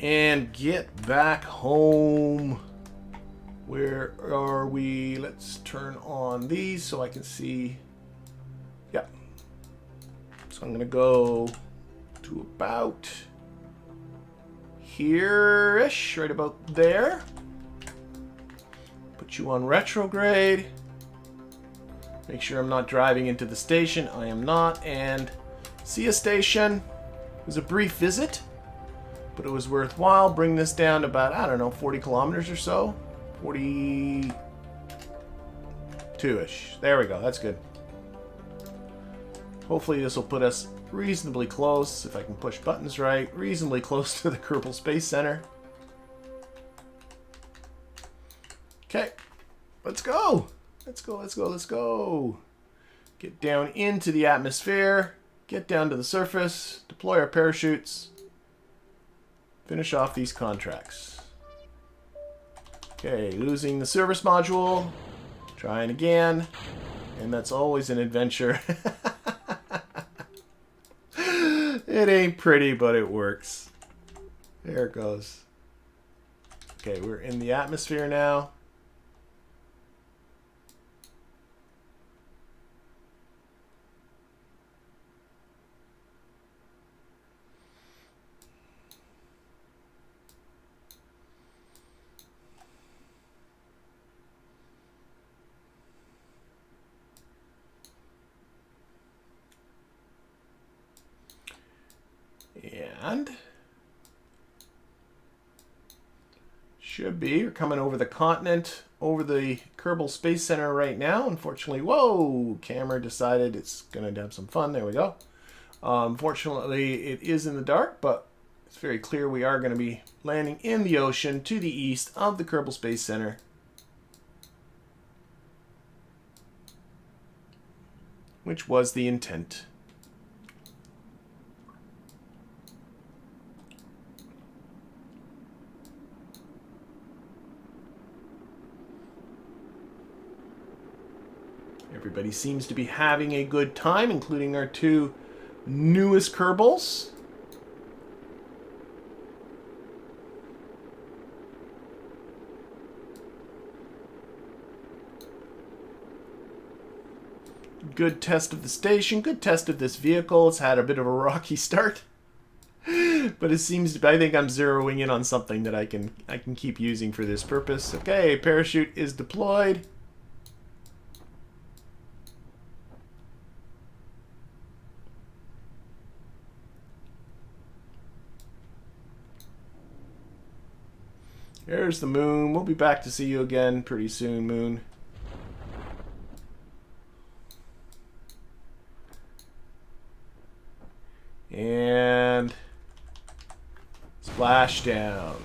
And get back home. Where are we? Let's turn on these so I can see. Yeah. So I'm going to go to about... here-ish, right about there. Put you on retrograde. Make sure I'm not driving into the station. I am not. And see you, station. It was a brief visit, but it was worthwhile. Bring this down to about, I don't know, 40 kilometers or so. 42-ish. There we go. That's good. Hopefully this will put us reasonably close, if I can push buttons right, reasonably close to the Kerbal Space Center. Okay, let's go. Let's go, let's go, let's go. Get down into the atmosphere, get down to the surface, deploy our parachutes, finish off these contracts. Okay, losing the service module, trying again, and that's always an adventure. It ain't pretty, but it works. There it goes. Okay, we're in the atmosphere now. And should be, we're coming over the continent, over the Kerbal Space Center right now. Unfortunately, whoa, camera decided it's going to have some fun. There we go. Unfortunately, it is in the dark, but it's very clear we are going to be landing in the ocean to the east of the Kerbal Space Center. Which was the intent. Everybody seems to be having a good time, including our two newest Kerbals. Good test of the station, good test of this vehicle. It's had a bit of a rocky start. But it seems to be, I think I'm zeroing in on something that I can keep using for this purpose. Okay, parachute is deployed. There's the moon. We'll be back to see you again pretty soon, moon. And splash down.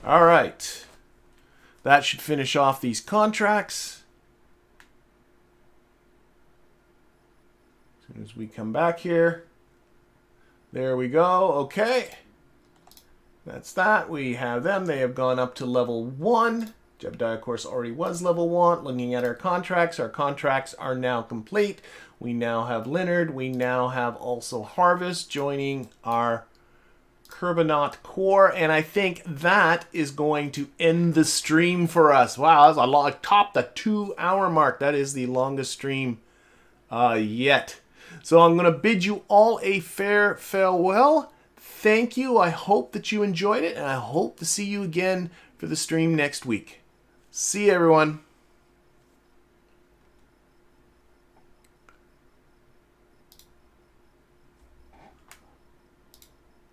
All right. That should finish off these contracts. As soon as we come back here, There we go. Okay. That's that. We have them. They have gone up to level 1. Jebediah, of course, already was level 1. Looking at our contracts are now complete. We now have Leonard. We now have also Harvest joining our Kerbin core, and I think that is going to end the stream for us. Wow, that's a lot. Top the 2-hour mark. That is the longest stream yet. So I'm going to bid you all a fair farewell. Thank you. I hope that you enjoyed it, and I hope to see you again for the stream next week. See you, everyone.